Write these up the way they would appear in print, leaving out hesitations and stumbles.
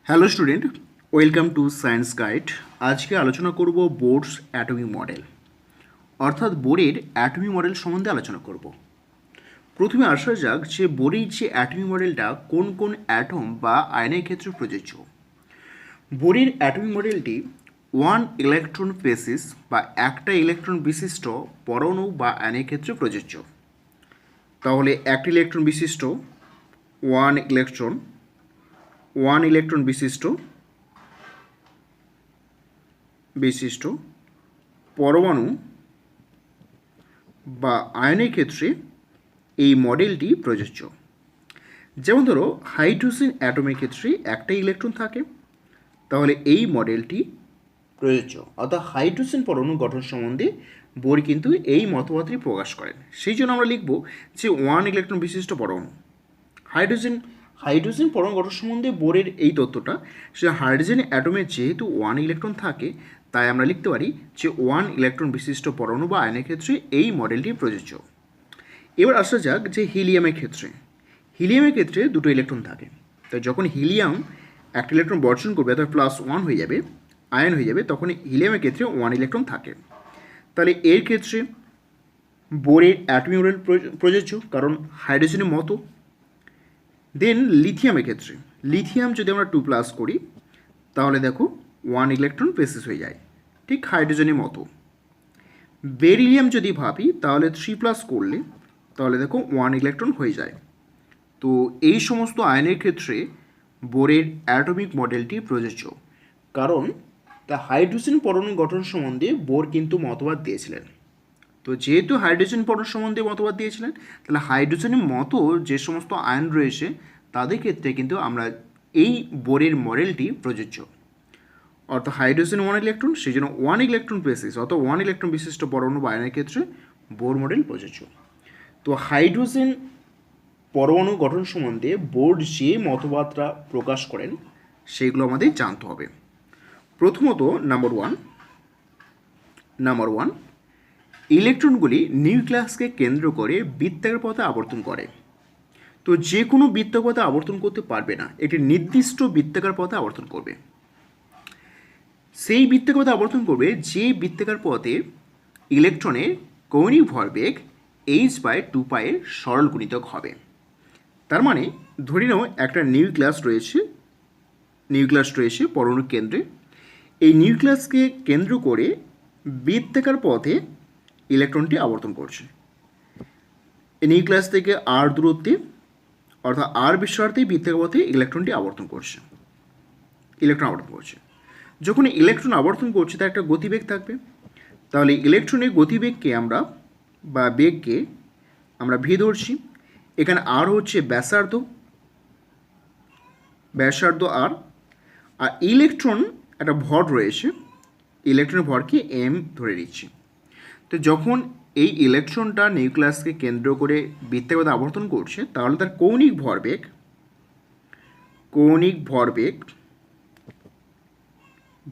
Hello student, welcome to science guide. আজকে আলোচনা করব বোরস অ্যাটমিক মডেল, অর্থাৎ বোরের অ্যাটমিক মডেল সম্বন্ধে আলোচনা করব। প্রথমে আসা যাক যে বোরের যে অ্যাটমিক মডেলটা কোন কোন অ্যাটম বা আয়নের ক্ষেত্রে প্রযোজ্য। বোরের অ্যাটমিক মডেলটি ওয়ান ইলেকট্রন বেসিস বা একটা ইলেকট্রন বিশিষ্ট পরমাণু বা আয়নের ক্ষেত্রে প্রযোজ্য। তাহলে একটা ইলেকট্রন বিশিষ্ট ওয়ান ইলেকট্রন বিশিষ্ট পরমাণু বা আয়নের ক্ষেত্রে এই মডেলটি প্রযোজ্য। যেমন ধরো হাইড্রোজেন অ্যাটমের ক্ষেত্রে একটা ইলেকট্রন থাকে, তাহলে এই মডেলটি প্রযোজ্য। অর্থাৎ হাইড্রোজেন পরমাণু গঠন সম্বন্ধে বোর কিন্তু এই মতবাদটি প্রকাশ করেন। সেই জন্য আমরা লিখব যে ওয়ান ইলেকট্রন বিশিষ্ট পরমাণু। হাইড্রোজেন পরমাণু গঠন সম্বন্ধে বোরের এই তথ্যটা, সে হাইড্রোজেন অ্যাটমে যেহেতু ওয়ান ইলেকট্রন থাকে, তাই আমরা লিখতে পারি যে ওয়ান ইলেকট্রন বিশিষ্ট পরমাণু বা আয়নের ক্ষেত্রে এই মডেলটি প্রযোজ্য। এবার আসা যাক যে হিলিয়ামের ক্ষেত্রে দুটো ইলেকট্রন থাকে। তো যখন হিলিয়াম একটা ইলেকট্রন বর্জন করবে, অর্থাৎ +1 হয়ে যাবে, আয়ন হয়ে যাবে, তখন হিলিয়ামের ক্ষেত্রে ওয়ান ইলেকট্রন থাকে। তাহলে এর ক্ষেত্রে বোরের অ্যাটমিক মডেল প্রযোজ্য, কারণ হাইড্রোজেনের মতো। দেন লিথিয়াম যদি আমরা 2+ করি, তাহলে দেখো ওয়ান ইলেকট্রন বেসিস হয়ে যায়, ঠিক হাইড্রোজেনের মতো। বেরিলিয়াম যদি ভাবি, তাহলে 3+ করলে তাহলে দেখো ওয়ান ইলেকট্রন হয়ে যায়। তো এই সমস্ত আয়নের ক্ষেত্রে বোরের অ্যাটমিক মডেলটি প্রযোজ্য, কারণ তা হাইড্রোজেন পরমাণু গঠন সম্বন্ধে বোর কিন্তু মতবাদ দিয়েছিলেন। তো যেহেতু হাইড্রোজেন পরমাণু সম্বন্ধে মতবাদ দিয়েছিলেন, তাহলে হাইড্রোজেনের মতো যে সমস্ত আয়ন রয়েছে তাদের ক্ষেত্রে কিন্তু আমরা এই বোরের মডেলটি প্রযোজ্য। অর্থাৎ হাইড্রোজেন ওয়ান ইলেকট্রন, সেই জন্য ওয়ান ইলেকট্রন বেসিস, অর্থাৎ ওয়ান ইলেকট্রন বিশিষ্ট পরমাণু বা আয়নের ক্ষেত্রে বোর মডেল প্রযোজ্য। তো হাইড্রোজেন পরমাণু গঠন সম্বন্ধে বোর যে মতবাদটা প্রকাশ করেন সেগুলো আমাদের জানতে হবে। প্রথমত নাম্বার ওয়ান, ইলেকট্রনগুলি নিউক্লিয়াসকে কেন্দ্র করে বৃত্তাকার পথে আবর্তন করে। তো যে কোনো বৃত্তাকার পথে আবর্তন করতে পারবে না, একটি নির্দিষ্ট বৃত্তাকার পথে আবর্তন করবে। সেই বৃত্তাকার পথে আবর্তন করবে যে বৃত্তাকার পথে ইলেকট্রনের কৌণিক ভরবেগ h/2π এর সরল গুণিতক হবে। তার মানে ধরে নাও একটা নিউক্লিয়াস রয়েছে পরমাণুর কেন্দ্রে। এই নিউক্লিয়াসকে কেন্দ্র করে বৃত্তাকার পথে ইলেকট্রনটি আবর্তন করছে। এই নিউক্লিয়াস থেকে r দূরত্বে, অর্থাৎ r ব্যাসার্ধে বৃত্তাকার পথে ইলেকট্রন আবর্তন করছে। যখন ইলেকট্রন আবর্তন করছে তার একটা গতিবেগ থাকবে। তাহলে ইলেকট্রনের গতিবেগকে বেগকে আমরা ভি ধরছি। এখানে আর হচ্ছে ব্যাসার্ধ আর ইলেকট্রন একটা ভর রয়েছে, ইলেকট্রনের ভরকে এম ধরে নিচ্ছি। তো যখন এই ইলেকট্রনটা নিউক্লিয়াসকে কেন্দ্র করে বৃত্তাকার পথে আবর্তন করছে, তাহলে তার কৌণিক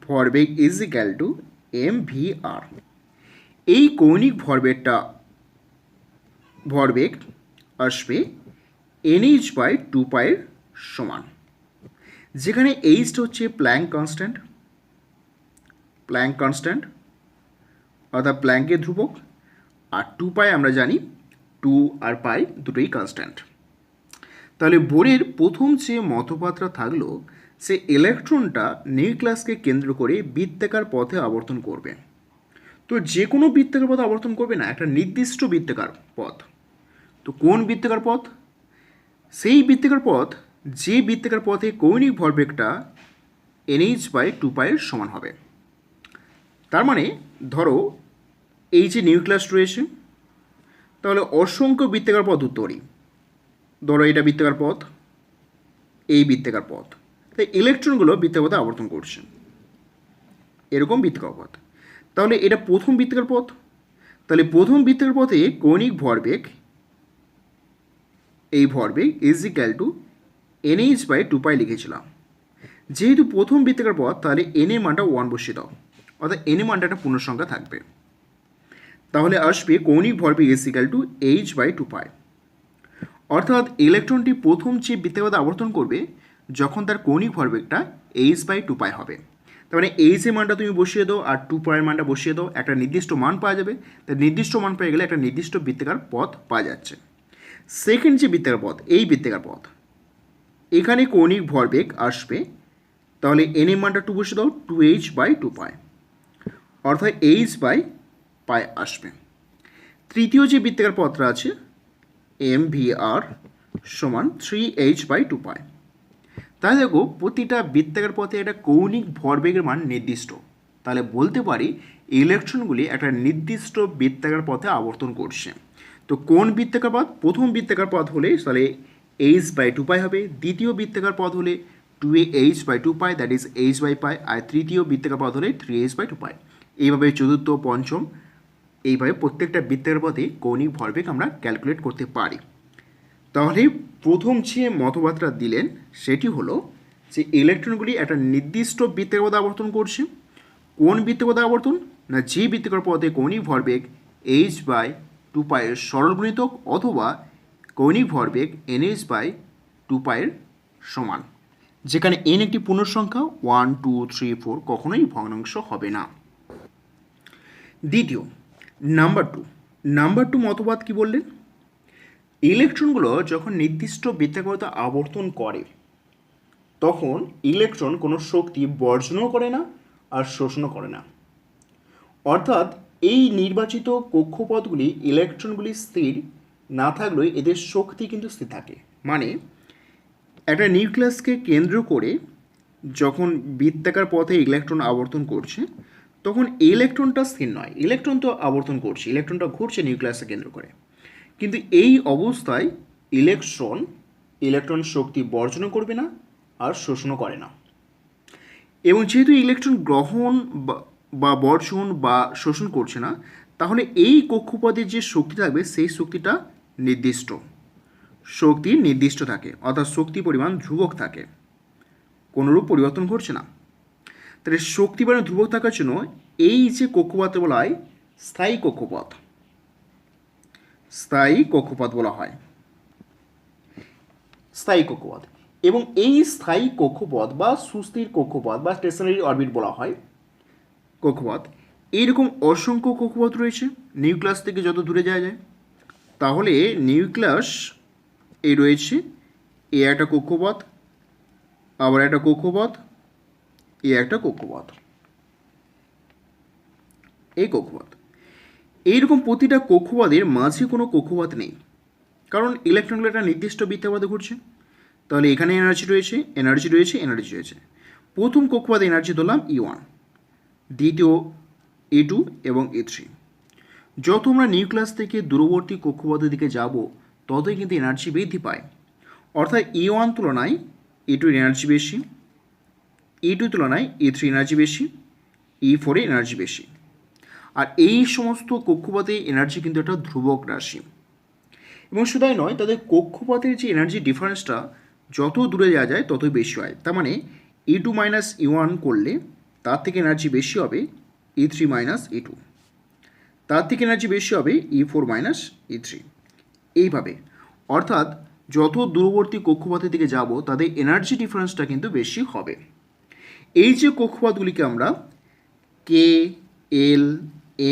ভরবেগ ইজ ইক্যাল টু mvr। এই কৌণিক ভরবেগ আসবে nh/2π এর সমান, যেখানে এইচটা হচ্ছে প্ল্যাঙ্ক কনস্ট্যান্ট অর্থাৎ প্ল্যাঙ্কের ধ্রুবক, আর 2π আমরা জানি 2 আর পাই দুটোই কনস্ট্যান্ট। তাহলে বোরের প্রথম যে মতবাদটা থাকলো, সে ইলেকট্রনটা নিউক্লিয়াসকে কেন্দ্র করে বৃত্তাকার পথে আবর্তন করবে। তো যে কোনো বৃত্তাকার পথে আবর্তন করবে না, একটা নির্দিষ্ট বৃত্তাকার পথ। তো কোন বৃত্তাকার পথ? সেই বৃত্তাকার পথ যে বৃত্তাকার পথে কৌণিক ভরবেগটা nh/2π এর সমান হবে। তার মানে ধরো এই যে নিউক্লিয়াস রয়েছে, তাহলে অসংখ্য বৃত্তাকার পথ ধরি। ধরো এটা বৃত্তাকার পথ, এই বৃত্তাকার পথ, তাই ইলেকট্রনগুলো বৃত্তাকার পথে আবর্তন করছে, এরকম বৃত্তাকার পথ। তাহলে এটা প্রথম বৃত্তাকার পথ। তাহলে প্রথম বৃত্তাকার পথে কৌণিক ভরবেগ, এই ভরবেগ ইজ ইক্যাল টু nh/2π লিখেছিলাম। যেহেতু প্রথম বৃত্তাকার পথ, তাহলে n এর মানটা 1 বসিয়ে দাও, অর্থাৎ n এর মানটা একটা পূর্ণসংখ্যা থাকবে। তাহলে আসবে কৌণিক ভরবেগ ইজ ইক্যাল টু h/2π। অর্থাৎ ইলেকট্রনটি প্রথম যে বৃত্তাকার পথে আবর্তন করবে, যখন তার কৌণিক ভরবেগটা h/2π হবে। তার মানে এইচ এর মানটা তুমি বসিয়ে দাও আর 2π এর মানটা বসিয়ে দাও, একটা নির্দিষ্ট মান পাওয়া যাবে। তাই নির্দিষ্ট মান পেয়ে গেলে একটা নির্দিষ্ট বৃত্তাকার পথ পাওয়া যাচ্ছে। সেকেন্ড যে বৃত্তাকার পথ, এই বৃত্তাকার পথ, এখানে কৌণিক ভরবেগ আসবে, তাহলে n এর মানটা 2 বসিয়ে দাও, 2h/2π, অর্থাৎ h/π আসবে। তৃতীয় যে বৃত্তাকার পথটা আছে mvr সমান 3h/2π। তাহলে দেখো প্রতিটা বৃত্তাকার পথে একটা কৌণিক ভরবেগের মান নির্দিষ্ট। তাহলে বলতে পারি ইলেকট্রনগুলি একটা নির্দিষ্ট বৃত্তাকার পথে আবর্তন করছে। তো কোন বৃত্তাকার পথ? প্রথম বৃত্তাকার পথ হলে তাহলে h/2π হবে, দ্বিতীয় বৃত্তাকার পথ হলে 2h/2π, দ্যাট ইজ h/π, আর তৃতীয় বৃত্তাকার পথ হলে 3h/2π। এইভাবে চতুর্থ, পঞ্চম, এইভাবে প্রত্যেকটা বৃত্তাকার পথে কৌণিক ভরবেগ আমরা ক্যালকুলেট করতে পারি। তাহলে প্রথম যে মতবাদটা দিলেন সেটি হলো যে ইলেকট্রনগুলি একটা নির্দিষ্ট বৃত্তাকার পথে আবর্তন করছে। কোন বৃত্তাকার পথে আবর্তন? না, যে বৃত্তাকার পথে কৌণিক ভরবেগ h/2π এর সরল গুণিতক অথবা কৌণিক ভরবেগ nh/2π এর সমান, যেখানে n একটি পূর্ণ সংখ্যা, 1 2 3 4 কখনোই ভগ্নাংশ হবে না। দ্বিতীয় নাম্বার টু মতবাদ কি বললেন? ইলেকট্রনগুলো যখন নির্দিষ্ট বৃত্তাকার পথে আবর্তন করে তখন ইলেকট্রন কোনো শক্তি বর্জনও করে না আর শোষণও করে না। অর্থাৎ এই নির্বাচিত কক্ষপথগুলি ইলেকট্রনগুলি স্থির না থাকলেও এদের শক্তি কিন্তু স্থির থাকে। মানে একটা নিউক্লিয়াসকে কেন্দ্র করে যখন বৃত্তাকার পথে ইলেকট্রন আবর্তন করছে তখন ইলেকট্রনটা স্থির নয়, ইলেকট্রন তো আবর্তন করছে, ইলেকট্রনটা ঘুরছে নিউক্লিয়াসকে কেন্দ্র করে, কিন্তু এই অবস্থায় ইলেকট্রন শক্তি বর্জনও করবে না আর শোষণও করে না। এবং যেহেতু ইলেকট্রন গ্রহণ বা বর্জন বা শোষণ করছে না, তাহলে এই কক্ষপথে যে শক্তি থাকবে সেই শক্তিটা নির্দিষ্ট থাকে, অর্থাৎ শক্তি পরিমাণ ধ্রুবক থাকে, কোনোরূপ পরিবর্তন ঘটছে না। তাহলে শক্তি পরিমাণ ধ্রুবক থাকার জন্য এই যে কক্ষপথ বলা হয় স্থায়ী কক্ষপথ বলা হয় স্থায়ী কক্ষপথ। এবং এই স্থায়ী কক্ষপথ বা সুস্থির কক্ষপথ বা স্টেশনারি অরবিট বলা হয় কক্ষপথ। এইরকম অসংখ্য কক্ষপথ রয়েছে নিউক্লিয়াস থেকে যত দূরে যাওয়া যায়। তাহলে নিউক্লিয়াস এই রয়েছে, এ একটা কক্ষপথ, আবার একটা কক্ষপথ, এ একটা কক্ষপথ, এই কক্ষপথ। এইরকম প্রতিটা কক্ষপথের মাঝে কোনো কক্ষপথ নেই, কারণ ইলেকট্রনগুলো একটা নির্দিষ্ট বৃত্তাকার ঘুরছে। তাহলে এখানে এনার্জি রয়েছে। প্রথম কক্ষপথে এনার্জি ধরলাম E1, দ্বিতীয় E2 এবং E3। যত আমরা নিউক্লিয়াস থেকে দূরবর্তী কক্ষপথের দিকে যাব ততই কিন্তু এনার্জি বৃদ্ধি পায়। অর্থাৎ E1 তুলনায় E2 এনার্জি বেশি, E2 তুলনায় E3 এনার্জি বেশি, E4 এনার্জি বেশি। আর এই সমস্ত কক্ষপথে এনার্জি কিন্তু একটা ধ্রুবক রাশি। এবং শুধুই নয়, তাদের কক্ষপথের যে এনার্জি ডিফারেন্সটা যত দূরে যাওয়া যায় ততই বেশি হয়। তার মানে E2 মাইনাস E1 করলে তার থেকে এনার্জি বেশি হবে E3 মাইনাস E2, তার থেকে এনার্জি বেশি হবে E4 মাইনাস E3। এইভাবে অর্থাৎ যত দূরবর্তী কক্ষপথের দিকে যাব তাদের এনার্জি ডিফারেন্সটা কিন্তু বেশি হবে। এই যে কক্ষপথগুলিকে আমরা কে, এল,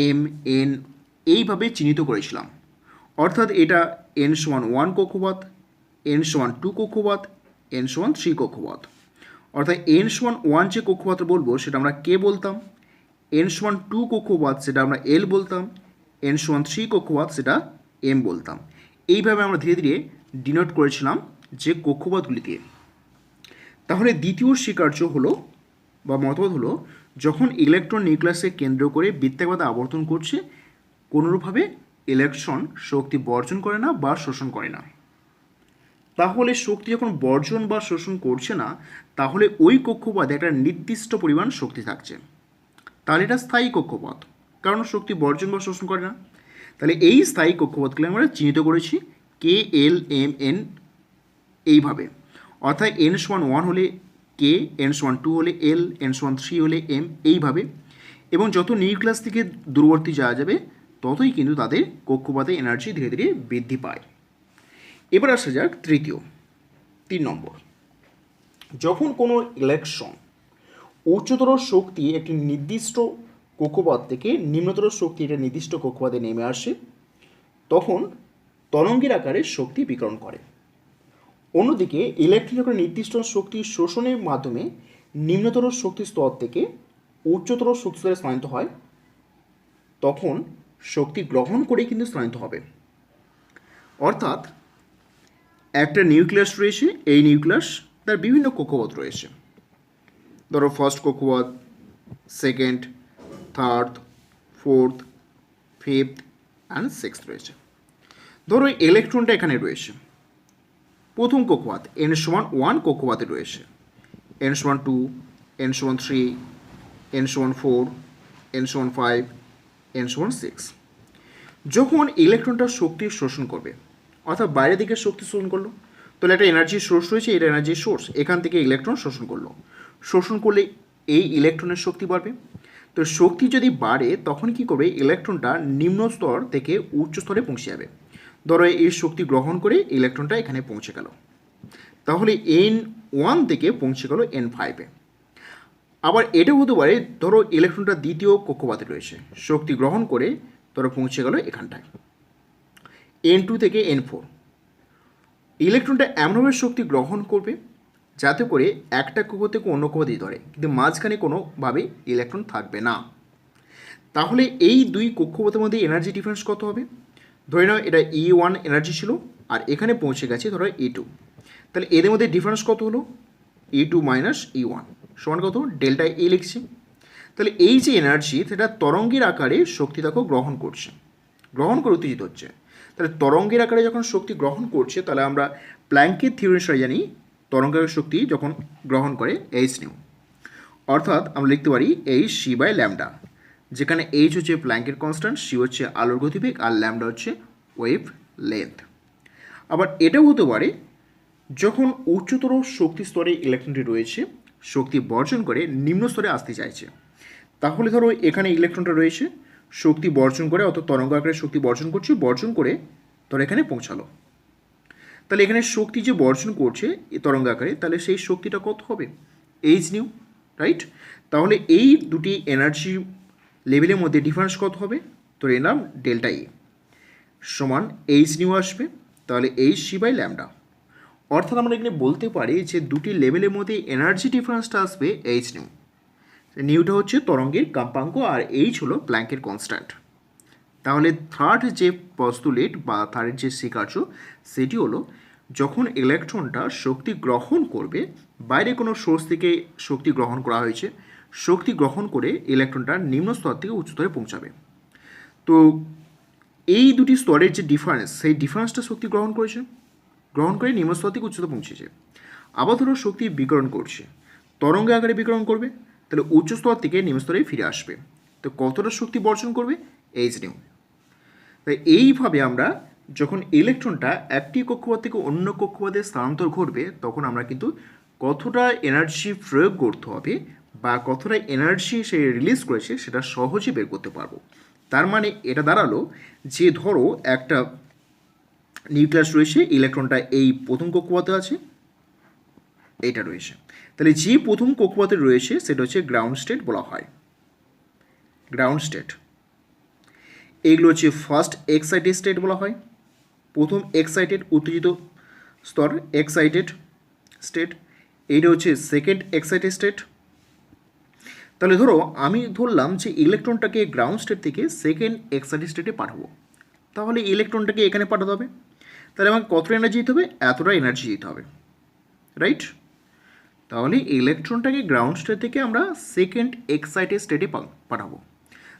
এম, এন এইভাবে চিহ্নিত করেছিলাম। অর্থাৎ এটা n=1 কক্ষপথ, n=2 কক্ষপথ, n=3 কক্ষপথ। অর্থাৎ n=1 যে কক্ষপথ বলবো সেটা আমরা কে বলতাম, n=2 কক্ষপথ সেটা আমরা এল বলতাম, n=3 কক্ষপথ সেটা এম বলতাম। এইভাবে আমরা ধীরে ধীরে ডিনোট করেছিলাম যে কক্ষপথগুলি দিয়ে। তাহলে দ্বিতীয় স্বীকার্য হলো বা মতবাদ হলো, যখন ইলেকট্রন নিউক্লিয়াসকে কেন্দ্র করে বৃত্তাকার পথে আবর্তন করছে কোনোরূপভাবে ইলেকট্রন শক্তি বর্জন করে না বা শোষণ করে না। তাহলে শক্তি যখন বর্জন বা শোষণ করছে না, তাহলে ওই কক্ষপথে একটা নির্দিষ্ট পরিমাণ শক্তি থাকছে, তাহলে এটা স্থায়ী কক্ষপথ, কারণ শক্তি বর্জন বা শোষণ করে না। তাহলে এই স্থায়ী কক্ষপথগুলো আমরা চিহ্নিত করেছি কে, এল, এম, এন এইভাবে। অর্থাৎ n=1 হলে কে, n=2 হলে এল, n=3 হলে এম এইভাবে। এবং যত নিউক্লিয়াস থেকে দূরবর্তী যাওয়া যাবে ততই কিন্তু তাদের কক্ষপথে এনার্জি ধীরে ধীরে বৃদ্ধি পায়। এবার আসা যাক 3 নম্বর। যখন কোনো ইলেকট্রন উচ্চতর শক্তি একটি নির্দিষ্ট কক্ষপথ থেকে নিম্নতর শক্তি একটা নির্দিষ্ট কক্ষপথে নেমে আসে, তখন তরঙ্গের আকারে শক্তি বিকিরণ করে। অন্যদিকে ইলেকট্রন যখন নির্দিষ্ট শক্তি শোষণের মাধ্যমে নিম্নতর শক্তি স্তর থেকে উচ্চতর শক্তি স্তরে স্থানান্তরিত হয়, তখন শক্তি গ্রহণ করেই কিন্তু স্থানান্তরিত হবে। অর্থাৎ একটা নিউক্লিয়াস রয়েছে, এই নিউক্লিয়াস তার বিভিন্ন কক্ষপথ রয়েছে। ধরো ফার্স্ট কক্ষপথ, second, third, fourth, fifth and sixth রয়েছে। ধরো ইলেকট্রনটা এখানে রয়েছে, প্রথম কক্ষপথ n=1 কক্ষপথে রয়েছে, n=2, n=3, n=4, n=5, n=6। যখন ইলেকট্রনটা শক্তি শোষণ করবে, অর্থাৎ বাইরে দিকে শক্তি শোষণ করলো, তাহলে একটা এনার্জি সোর্স রয়েছে, এটা এনার্জি সোর্স, এখান থেকে ইলেকট্রন শোষণ করলো, শোষণ করলে এই ইলেকট্রনের শক্তি বাড়বে। তো শক্তি যদি বাড়ে তখন কি করবে, ইলেকট্রনটা নিম্ন স্তর থেকে উচ্চ স্তরে পৌঁছে যাবে। ধরো এই শক্তি গ্রহণ করে ইলেকট্রনটা এখানে পৌঁছে গেল, তাহলে n1 থেকে পৌঁছে গেল n5-এ। আবার এটাও হতে পারে, ধরো ইলেকট্রনটা দ্বিতীয় কক্ষপথে রয়েছে, শক্তি গ্রহণ করে ধরো পৌঁছে গেল এখানটায় n2 থেকে n4। ইলেকট্রনটা এমনভাবে শক্তি গ্রহণ করবে যাতে করে একটা কক্ষপথ থেকে অন্য কক্ষপথে যেতে পারে, কিন্তু মাঝখানে কোনোভাবে ইলেকট্রন থাকবে না। তাহলে এই দুই কক্ষপথের মধ্যে এনার্জি ডিফারেন্স কত হবে? ধরে নাও এটা E1 এনার্জি ছিল আর এখানে পৌঁছে গেছে ধরো E2, তাহলে এদের মধ্যে ডিফারেন্স কত হলো? E2 - E1 সমান কত? ডেল্টা E লিখছি। তাহলে এই যে এনার্জি, সেটা তরঙ্গের আকারে শক্তি দেখো গ্রহণ করছে, গ্রহণ করে উত্তেজিত হচ্ছে। তাহলে তরঙ্গের আকারে যখন শক্তি গ্রহণ করছে, তাহলে আমরা প্ল্যাঙ্কের থিওরি অনুসারে জানি তরঙ্গের শক্তি যখন গ্রহণ করে h², অর্থাৎ আমরা লিখতে পারি hc/λ, যেখানে h হচ্ছে প্ল্যাঙ্কের কনস্ট্যান্ট, c হচ্ছে আলোর গতিবেগ আর ল্যামডা হচ্ছে ওয়েভ লেন্থ। আবার এটাও হতে পারে, যখন উচ্চতর শক্তি স্তরে ইলেকট্রনটি রয়েছে, শক্তি বর্জন করে নিম্ন স্তরে আসতে চাইছে, তাহলে ধরো এখানে ইলেকট্রনটা রয়েছে, শক্তি বর্জন করে, অর্থাৎ তরঙ্গ আকারে শক্তি বর্জন করছে, বর্জন করে ধরো এখানে পৌঁছালো। তাহলে এখানে শক্তি যে বর্জন করছে এই তরঙ্গ আকারে, তাহলে সেই শক্তিটা কত হবে? h², right? তাহলে এই দুটি এনার্জি লেভেলের মধ্যে ডিফারেন্স কত হবে? তো এর নাম ডেল্টা E সমান h² আসবে, তাহলে hc/λ। অর্থাৎ আমরা এখানে বলতে পারি যে দুটি লেভেলের মধ্যে এনার্জি ডিফারেন্সটা আসবে h²। নিউটা হচ্ছে তরঙ্গের কম্পাঙ্ক আর h হলো প্ল্যাঙ্কের কনস্ট্যান্ট। তাহলে থার্ড যে পস্তুলেট বা থার্ড যে স্বীকার্য, সেটি হলো যখন ইলেকট্রনটা শক্তি গ্রহণ করবে, বাইরে কোনো সোর্স থেকে শক্তি গ্রহণ করা হয়েছে, শক্তি গ্রহণ করে ইলেকট্রনটা নিম্ন স্তর থেকে উচ্চ স্তরে পৌঁছাবে। তো এই দুটি স্তরের যে ডিফারেন্স, সেই ডিফারেন্সটা শক্তি গ্রহণ করেছে, গ্রহণ করে নিম্ন স্তর থেকে উচ্চতর পৌঁছেছে। আবার ধরো শক্তি বিকিরণ করছে, তরঙ্গ আকারে বিকিরণ করবে, তাহলে উচ্চ স্তর থেকে নিম্ন স্তরে ফিরে আসবে। তো কতটা শক্তি বর্জন করবে? h²। তাই এইভাবে আমরা যখন ইলেকট্রনটা একটি কক্ষপথ থেকে অন্য কক্ষপথে স্থানান্তর ঘটবে, তখন আমরা কিন্তু কতটা এনার্জি প্রয়োগ করতে হবে বা কতটা এনার্জি সে রিলিজ করেছে সেটা সহজে বের করতে পারবো। তার মানে এটা দাঁড়ালো যে ধরো একটা নিউক্লিয়াস রয়েছে, ইলেকট্রনটা এই প্রথম কক্ষপথে আছে, এইটা রয়েছে, তাহলে যে প্রথম কক্ষপথে রয়েছে সেটা হচ্ছে গ্রাউন্ড স্টেট বলা হয়, গ্রাউন্ড স্টেট। এইগুলো হচ্ছে ফার্স্ট এক্সাইটেড স্টেট বলা হয়, প্রথম এক্সাইটেড উত্তেজিত স্তর এক্সাইটেড স্টেট। এইটা হচ্ছে সেকেন্ড এক্সাইটেড স্টেট। তাহলে ধরো আমি ধরলাম যে ইলেকট্রনটাকে গ্রাউন্ড স্টেট থেকে সেকেন্ড এক্সাইটেড স্টেটে পাঠাবো, তাহলে ইলেকট্রনটাকে এখানে পাঠাতে হবে, তাহলে আমাকে কতটা এনার্জি দিতে হবে? এতটা এনার্জি দিতে হবে, রাইট? তাহলে ইলেকট্রনটাকে গ্রাউন্ড স্টেট থেকে আমরা সেকেন্ড এক্সাইটেড স্টেটে পাঠাবো,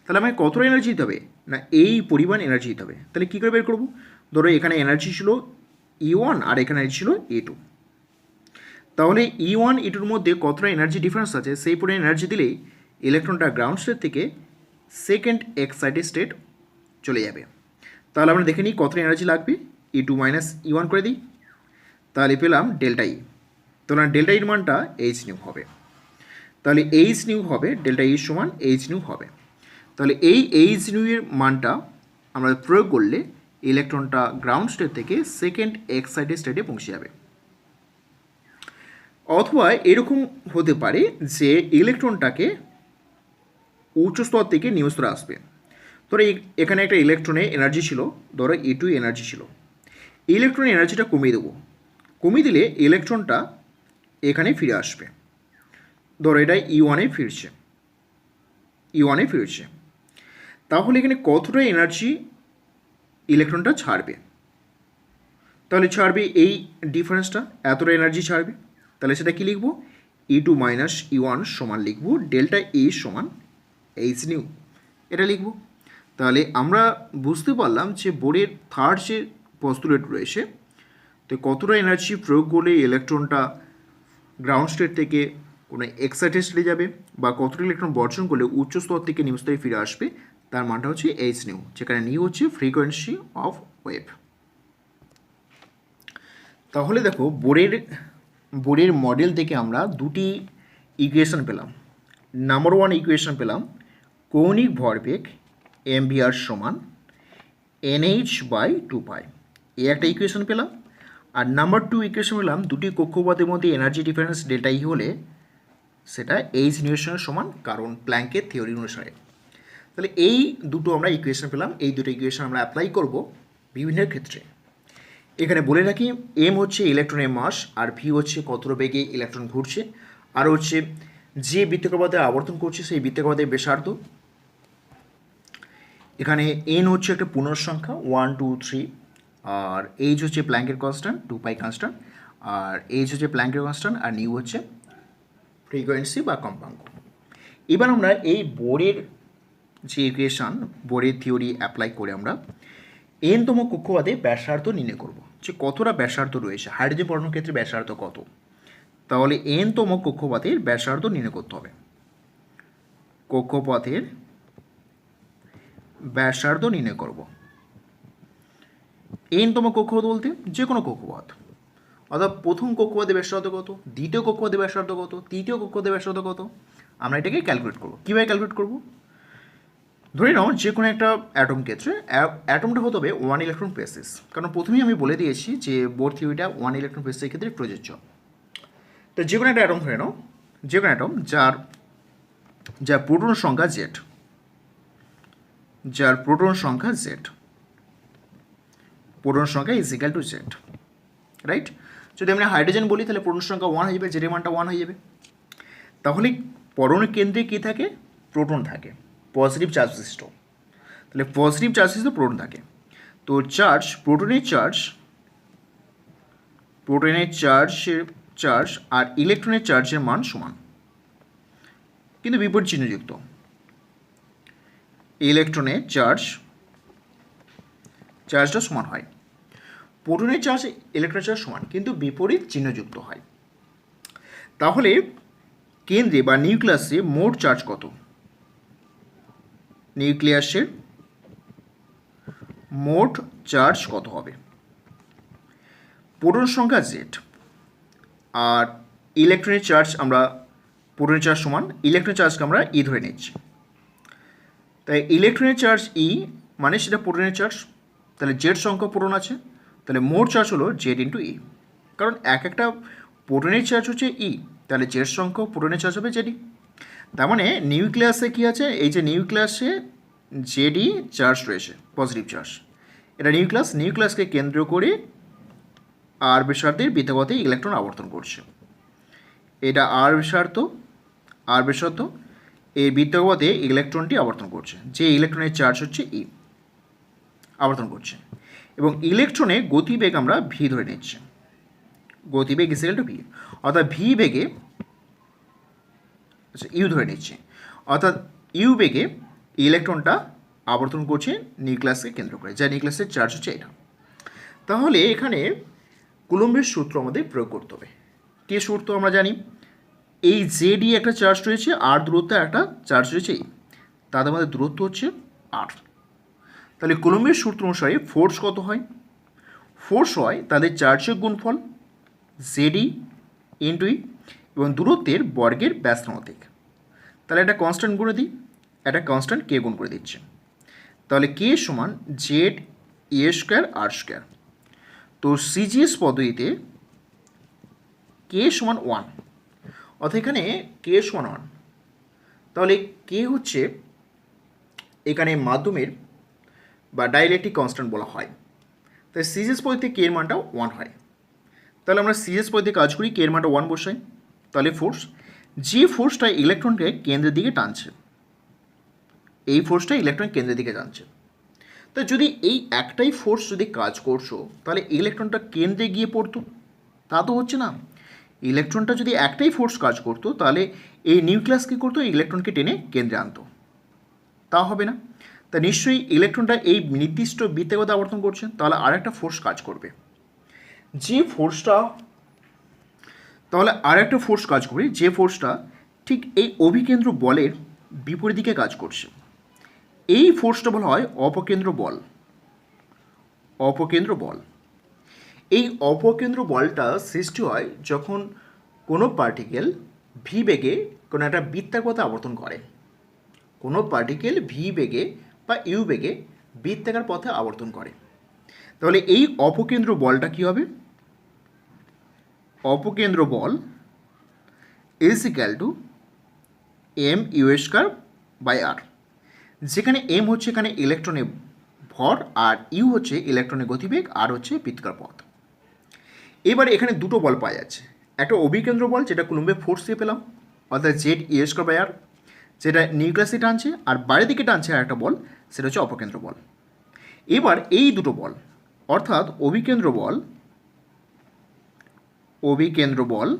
তাহলে আমাকে কতটা এনার্জি দিতে হবে? না এই পরিমাণ এনার্জি দিতে হবে। তাহলে কী করে বের করবো? ধরো এখানে এনার্জি ছিল E1 আর এখানে এনার্জি ছিল E2, তাহলে E1 E2-র মধ্যে কতটা এনার্জি ডিফারেন্স আছে, সেই পরিমাণ এনার্জি দিলেই ইলেকট্রনটা গ্রাউন্ড স্টেট থেকে সেকেন্ড এক্সাইটেড স্টেট চলে যাবে। তাহলে আমরা দেখে নিই কতটা এনার্জি লাগবে, E2 - E1 করে দিই, তাহলে পেলাম ডেল্টা E। তাহলে ডেল্টা ইর মানটা h² হবে, তাহলে h² হবে ডেল্টা E সমান h² হবে। তাহলে এই h² এর মানটা আমরা প্রয়োগ করলে ইলেকট্রনটা গ্রাউন্ড স্টেট থেকে সেকেন্ড এক্সাইটেড স্টেটে পৌঁছে যাবে। অথবা এরকম হতে পারে যে ইলেকট্রনটাকে উচ্চ স্তর থেকে নিম্ন স্তরে আসবে। ধরো এখানে একটা ইলেকট্রনের এনার্জি ছিল, ধরো E2 এনার্জি ছিল, ইলেকট্রনের এনার্জিটা কমিয়ে দেবো, কমিয়ে দিলে ইলেকট্রনটা এখানে ফিরে আসবে। ধরো এটা E1-এ ফিরছে, তাহলে এখানে কতটা এনার্জি ইলেকট্রনটা ছাড়বে? তাহলে ছাড়বে এই ডিফারেন্সটা, এতটা এনার্জি ছাড়বে। তাহলে সেটা কি লিখব? E2 মাইনাস E1 সমান লিখব ডেল্টা E সমান এইচ নিউ, এটা লিখব। তাহলে আমরা বুঝতে পারলাম যে বোরের থার্ড যে পস্তুলেট রয়েছে, তো কতটা এনার্জি প্রয়োগ করলে ইলেকট্রনটা গ্রাউন্ড স্টেট থেকে কোনো এক্সাইটেড স্টেটে যাবে, বা কতটা ইলেকট্রন বর্জন করলে উচ্চ স্তর থেকে নিম্ন স্তরে ফিরে আসবে, তার মানটা হচ্ছে এইচ নিউ, যেখানে নিউ হচ্ছে ফ্রিকোয়েন্সি অফ ওয়েভ। তাহলে দেখো বোরের মডেল থেকে আমরা দুটি ইকুয়েশন পেলাম। নাম্বার 1 ইকুয়েশন পেলাম কৌণিক ভরবেগ mvr সমান nh/2π, এই একটা ইকুয়েশন পেলাম। আর নাম্বার 2 ইকুয়েশন পেলাম দুটি কক্ষপথের মধ্যে এনার্জি ডিফারেন্স ডেল্টা ই হলে সেটা এইচ নিউটনের সমান, কারণ প্ল্যাঙ্কের থিওরি অনুসারে। তাহলে এই দুটো আমরা ইকুয়েশন পেলাম, এই দুটো ইকুয়েশন আমরা অ্যাপ্লাই করব বিভিন্ন ক্ষেত্রে। এখানে বলে রাখি এম হচ্ছে ইলেকট্রনের মাস, আর ভি হচ্ছে কত বেগে ইলেকট্রন ঘুরছে, আর হচ্ছে যে বৃত্তাকার আবর্তন করছে সেই বৃত্তাকার ব্যাসার্ধ। এখানে এন হচ্ছে একটা পূর্ণ সংখ্যা 1 2 3, আর এইচ হচ্ছে প্ল্যাঙ্কের কনস্ট্যান্ট 2π কনস্ট্যান্ট, আর এইচ হচ্ছে প্ল্যাঙ্কের কনস্ট্যান্ট, আর নিউ হচ্ছে ফ্রিকোয়েন্সি বা কম্পাঙ্ক। এবার আমরা এই বোরের যে ইকুয়েশন, বোরের থিওরি অ্যাপ্লাই করে আমরা এনতম কক্ষপথে ব্যাসার্ধ নির্ণয় করব, যে কতটা ব্যাসার্ধ রয়েছে, হাইড্রোজেন পরমাণুর ক্ষেত্রে ব্যাসার্ধ কত। তাহলে এনতম কক্ষপথের ব্যাসার্ধ নির্ণয় করতে হবে। কক্ষপথের ব্যাসার্ধ নির্ণয় করব। এনতম কক্ষপথ বলতে যে কোনো কক্ষপথ, অর্থাৎ প্রথম কক্ষপথের ব্যাসার্ধ কত, দ্বিতীয় কক্ষপথের ব্যাসার্ধ কত, তৃতীয় কক্ষপথের ব্যাসার্ধ কত, আমরা এটাকে ক্যালকুলেট করব। কীভাবে ক্যালকুলেট করব? ধরে নাও যে কোনো একটা অ্যাটম ক্ষেত্রে অ্যাটমটা হতে হবে 1 ইলেকট্রন বেসিস, কারণ প্রথমেই আমি বলে দিয়েছি যে বোর থিওরিটা 1 ইলেকট্রন বেসিসের ক্ষেত্রে প্রযোজ্য। তো যে কোনো একটা অ্যাটম ধরে নাও, যে কোনো অ্যাটম যার প্রোটন সংখ্যা জেড, প্রোটন সংখ্যা is equal to Z, right? যদি আমরা হাইড্রোজেন বলি তাহলে প্রোটন সংখ্যা 1 হয়ে যাবে, জেডের মানটা 1 হয়ে যাবে। তাহলে পরমাণুর কেন্দ্রে কী থাকে? প্রোটন থাকে, পজিটিভ চার্জ বিশিষ্ট। তাহলে পজিটিভ চার্জ বিশিষ্ট প্রোটন থাকে। তো প্রোটনের চার্জ আর ইলেকট্রনের চার্জের মান সমান, কিন্তু বিপরীত চিহ্নযুক্ত। ইলেকট্রনের চার্জটা সমান হয়, প্রোটনের চার্জ ইলেকট্রনের চার্জ সমান, কিন্তু বিপরীত চিহ্নযুক্ত হয়। তাহলে কেন্দ্রে বা নিউক্লিয়াসে মোট চার্জ কত? নিউক্লিয়াসের মোট চার্জ কত হবে? প্রোটন সংখ্যা জেড আর ইলেকট্রনের চার্জ, আমরা প্রোটনের চার্জ সমান, ইলেকট্রনের চার্জকে আমরা ই ধরে নিচ্ছি। তাই ইলেকট্রনের চার্জ ই মানে সেটা প্রোটনের চার্জ, তাহলে জেড সংখ্যক প্রোটন আছে, তাহলে মোট চার্জ হলো জেড ইন্টু ই, কারণ একটা প্রোটনের চার্জ হচ্ছে ই, তাহলে জেড সংখ্যক প্রোটনের চার্জ হবে জেডি। তার মানে নিউক্লিয়াসে কী আছে? এই যে নিউক্লিয়াসে জেডি চার্জ রয়েছে, পজিটিভ চার্জ। এটা নিউক্লিয়াসকে কেন্দ্র করে আর ব্যাসার্ধের বৃত্তাকারে ইলেকট্রন আবর্তন করছে। এটা আর ব্যাসার্ধ এই বৃত্তাকারে ইলেকট্রনটি আবর্তন করছে, যে ইলেকট্রনের চার্জ হচ্ছে ই, আবর্তন করছে। এবং ইলেকট্রনের গতিবেগ আমরা ভি ধরে নিচ্ছি, গতিবেগ ইজ ইকুয়াল টু ভি, অর্থাৎ ভি বেগে ইউ ধরে নিচ্ছি, অর্থাৎ ইউ বেগে ইলেকট্রনটা আবর্তন করছে নিউক্লিয়াসকে কেন্দ্র করে, যা নিউক্লিয়াসের চার্জ হচ্ছে এটা। তাহলে এখানে কুলম্বের সূত্র আমাদের প্রয়োগ করতে হবে। কী সূত্র আমরা জানি? এই জেডি একটা চার্জ রয়েছে, আর দূরত্বে একটা চার্জ রয়েছে এই, তাদের মধ্যে দূরত্ব হচ্ছে আর। তাহলে কুলম্বের সূত্র অনুসারে ফোর্স কত হয়? ফোর্স হয় তাদের চার্জের গুণফল জেডি ইন্টু ই এবং দূরত্বের বর্গের ব্যস্তানুপাতিক। তাহলে একটা কনস্ট্যান্ট গুণে দিই, একটা কনস্ট্যান্ট কে গুণ করে দিচ্ছে। তাহলে কে সমান জেড এ স্কোয়ার আর স্কোয়ার। তো সিজিএস পদ্ধতিতে কে সমান 1, অর্থাৎ এখানে কে সমান 1, তাহলে কে হচ্ছে এখানে মাধ্যমের বা ডাইইলেকট্রিক কনস্ট্যান্ট বলা হয়। তাই সিজিএস পদ্ধতিতে কে এর মানটা 1 হয়। তাহলে আমরা সিজিএস পদ্ধতিতে কাজ করি, কে এর মানটা 1 বসাই। তাহলে ফোর্স, যে ফোর্সটা ইলেকট্রনকে কেন্দ্রের দিকে টানছে, এই ফোর্সটা ইলেকট্রন কেন্দ্রের দিকে টানছে। তো যদি এই একটাই ফোর্স যদি কাজ করছো, তাহলে ইলেকট্রনটা কেন্দ্রে গিয়ে পড়তো, তা তো হচ্ছে না। ইলেকট্রনটা যদি একটাই ফোর্স কাজ করতো, তাহলে এই নিউক্লিয়াস কী করতো, ইলেকট্রনকে টেনে কেন্দ্রে আনতো, তা হবে না। তা নিশ্চয়ই ইলেকট্রনটা এই নির্দিষ্ট বৃত্তাকারে আবর্তন করছে, তাহলে আর একটা ফোর্স কাজ করবে। যে ফোর্সটা, তাহলে আর একটা ফোর্স কাজ করবে, যে ফোর্সটা ঠিক এই অভিকেন্দ্র বলের বিপরীত দিকে কাজ করছে। এই ফোর্সটা বলা হয় অপকেন্দ্র বল। অপকেন্দ্র বল, এই অপকেন্দ্র বলটা সৃষ্টি হয় যখন কোনো পার্টিকেল ভি বেগে কোনো একটা বৃত্তাকার আবর্তন করে। কোনো পার্টিকেল ভি বেগে বা ইউ বেগে বৃত্তাকার পথে আবর্তন করে। তাহলে এই অপকেন্দ্র বলটা কী হবে, অপকেন্দ্র বল is equal to M U square by R, যেখানে এম হচ্ছে এখানে ইলেকট্রনের ভর, আর ইউ হচ্ছে ইলেকট্রনের গতিবেগ, আর হচ্ছে বৃত্তাকার পথ। এবার এখানে দুটো বল পাওয়া যাচ্ছে, একটা অভিকেন্দ্র বল যেটা কুলম্বের ফোর্স দিয়ে পেলাম, অর্থাৎ জেড ইউ স্কয়ার বাই আর, যেটা নিউক্লিয়াসে টানছে, আর বাইরের দিকে টানছে আর একটা বল, সেটা হচ্ছে অপকেন্দ্র বল। এবার এই দুটো বল অর্থাৎ অভিকেন্দ্র বল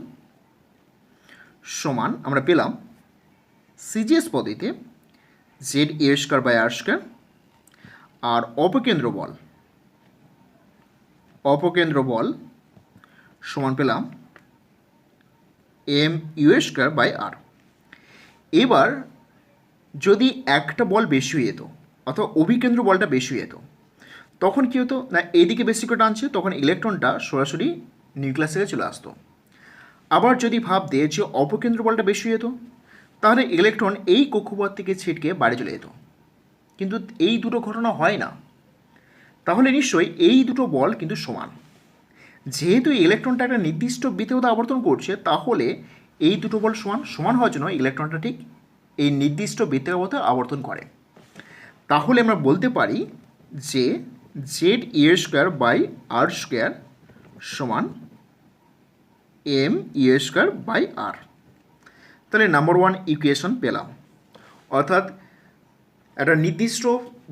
সমান আমরা পেলাম সিজিএস পদ্ধতিতে Z A square by R square, আর অপকেন্দ্র বল সমান পেলাম M U square by R. এবার যদি একটা বল বেশি হয়ে যেত, অথবা অভিকেন্দ্র বলটা বেশি হয়ে যেত, তখন কী হতো না, এইদিকে বেশি করে টানছে, তখন ইলেকট্রনটা সরাসরি নিউক্লিয়াস থেকে চলে আসতো। আবার যদি ভাবতে যে অপকেন্দ্র বলটা বেশি হয়ে যেত, তাহলে ইলেকট্রন এই কক্ষপথ থেকে ছিটকে বাইরে চলে যেত। কিন্তু এই দুটো ঘটনা হয় না, তাহলে নিশ্চয়ই এই দুটো বল কিন্তু সমান। যেহেতু ইলেকট্রনটা একটা নির্দিষ্ট বৃত্তাকারে আবর্তন করছে, তাহলে এই দুটো বল সমান হওয়ার জন্য ইলেকট্রনটা ঠিক এই নির্দিষ্ট বৃত্তাকার পথে আবর্তন করে। তাহলে আমরা বলতে পারি যে Z U square by R square সমান M U square by R. তাহলে নাম্বার 1 ইকুয়েশন পেলাম, অর্থাৎ একটা নির্দিষ্ট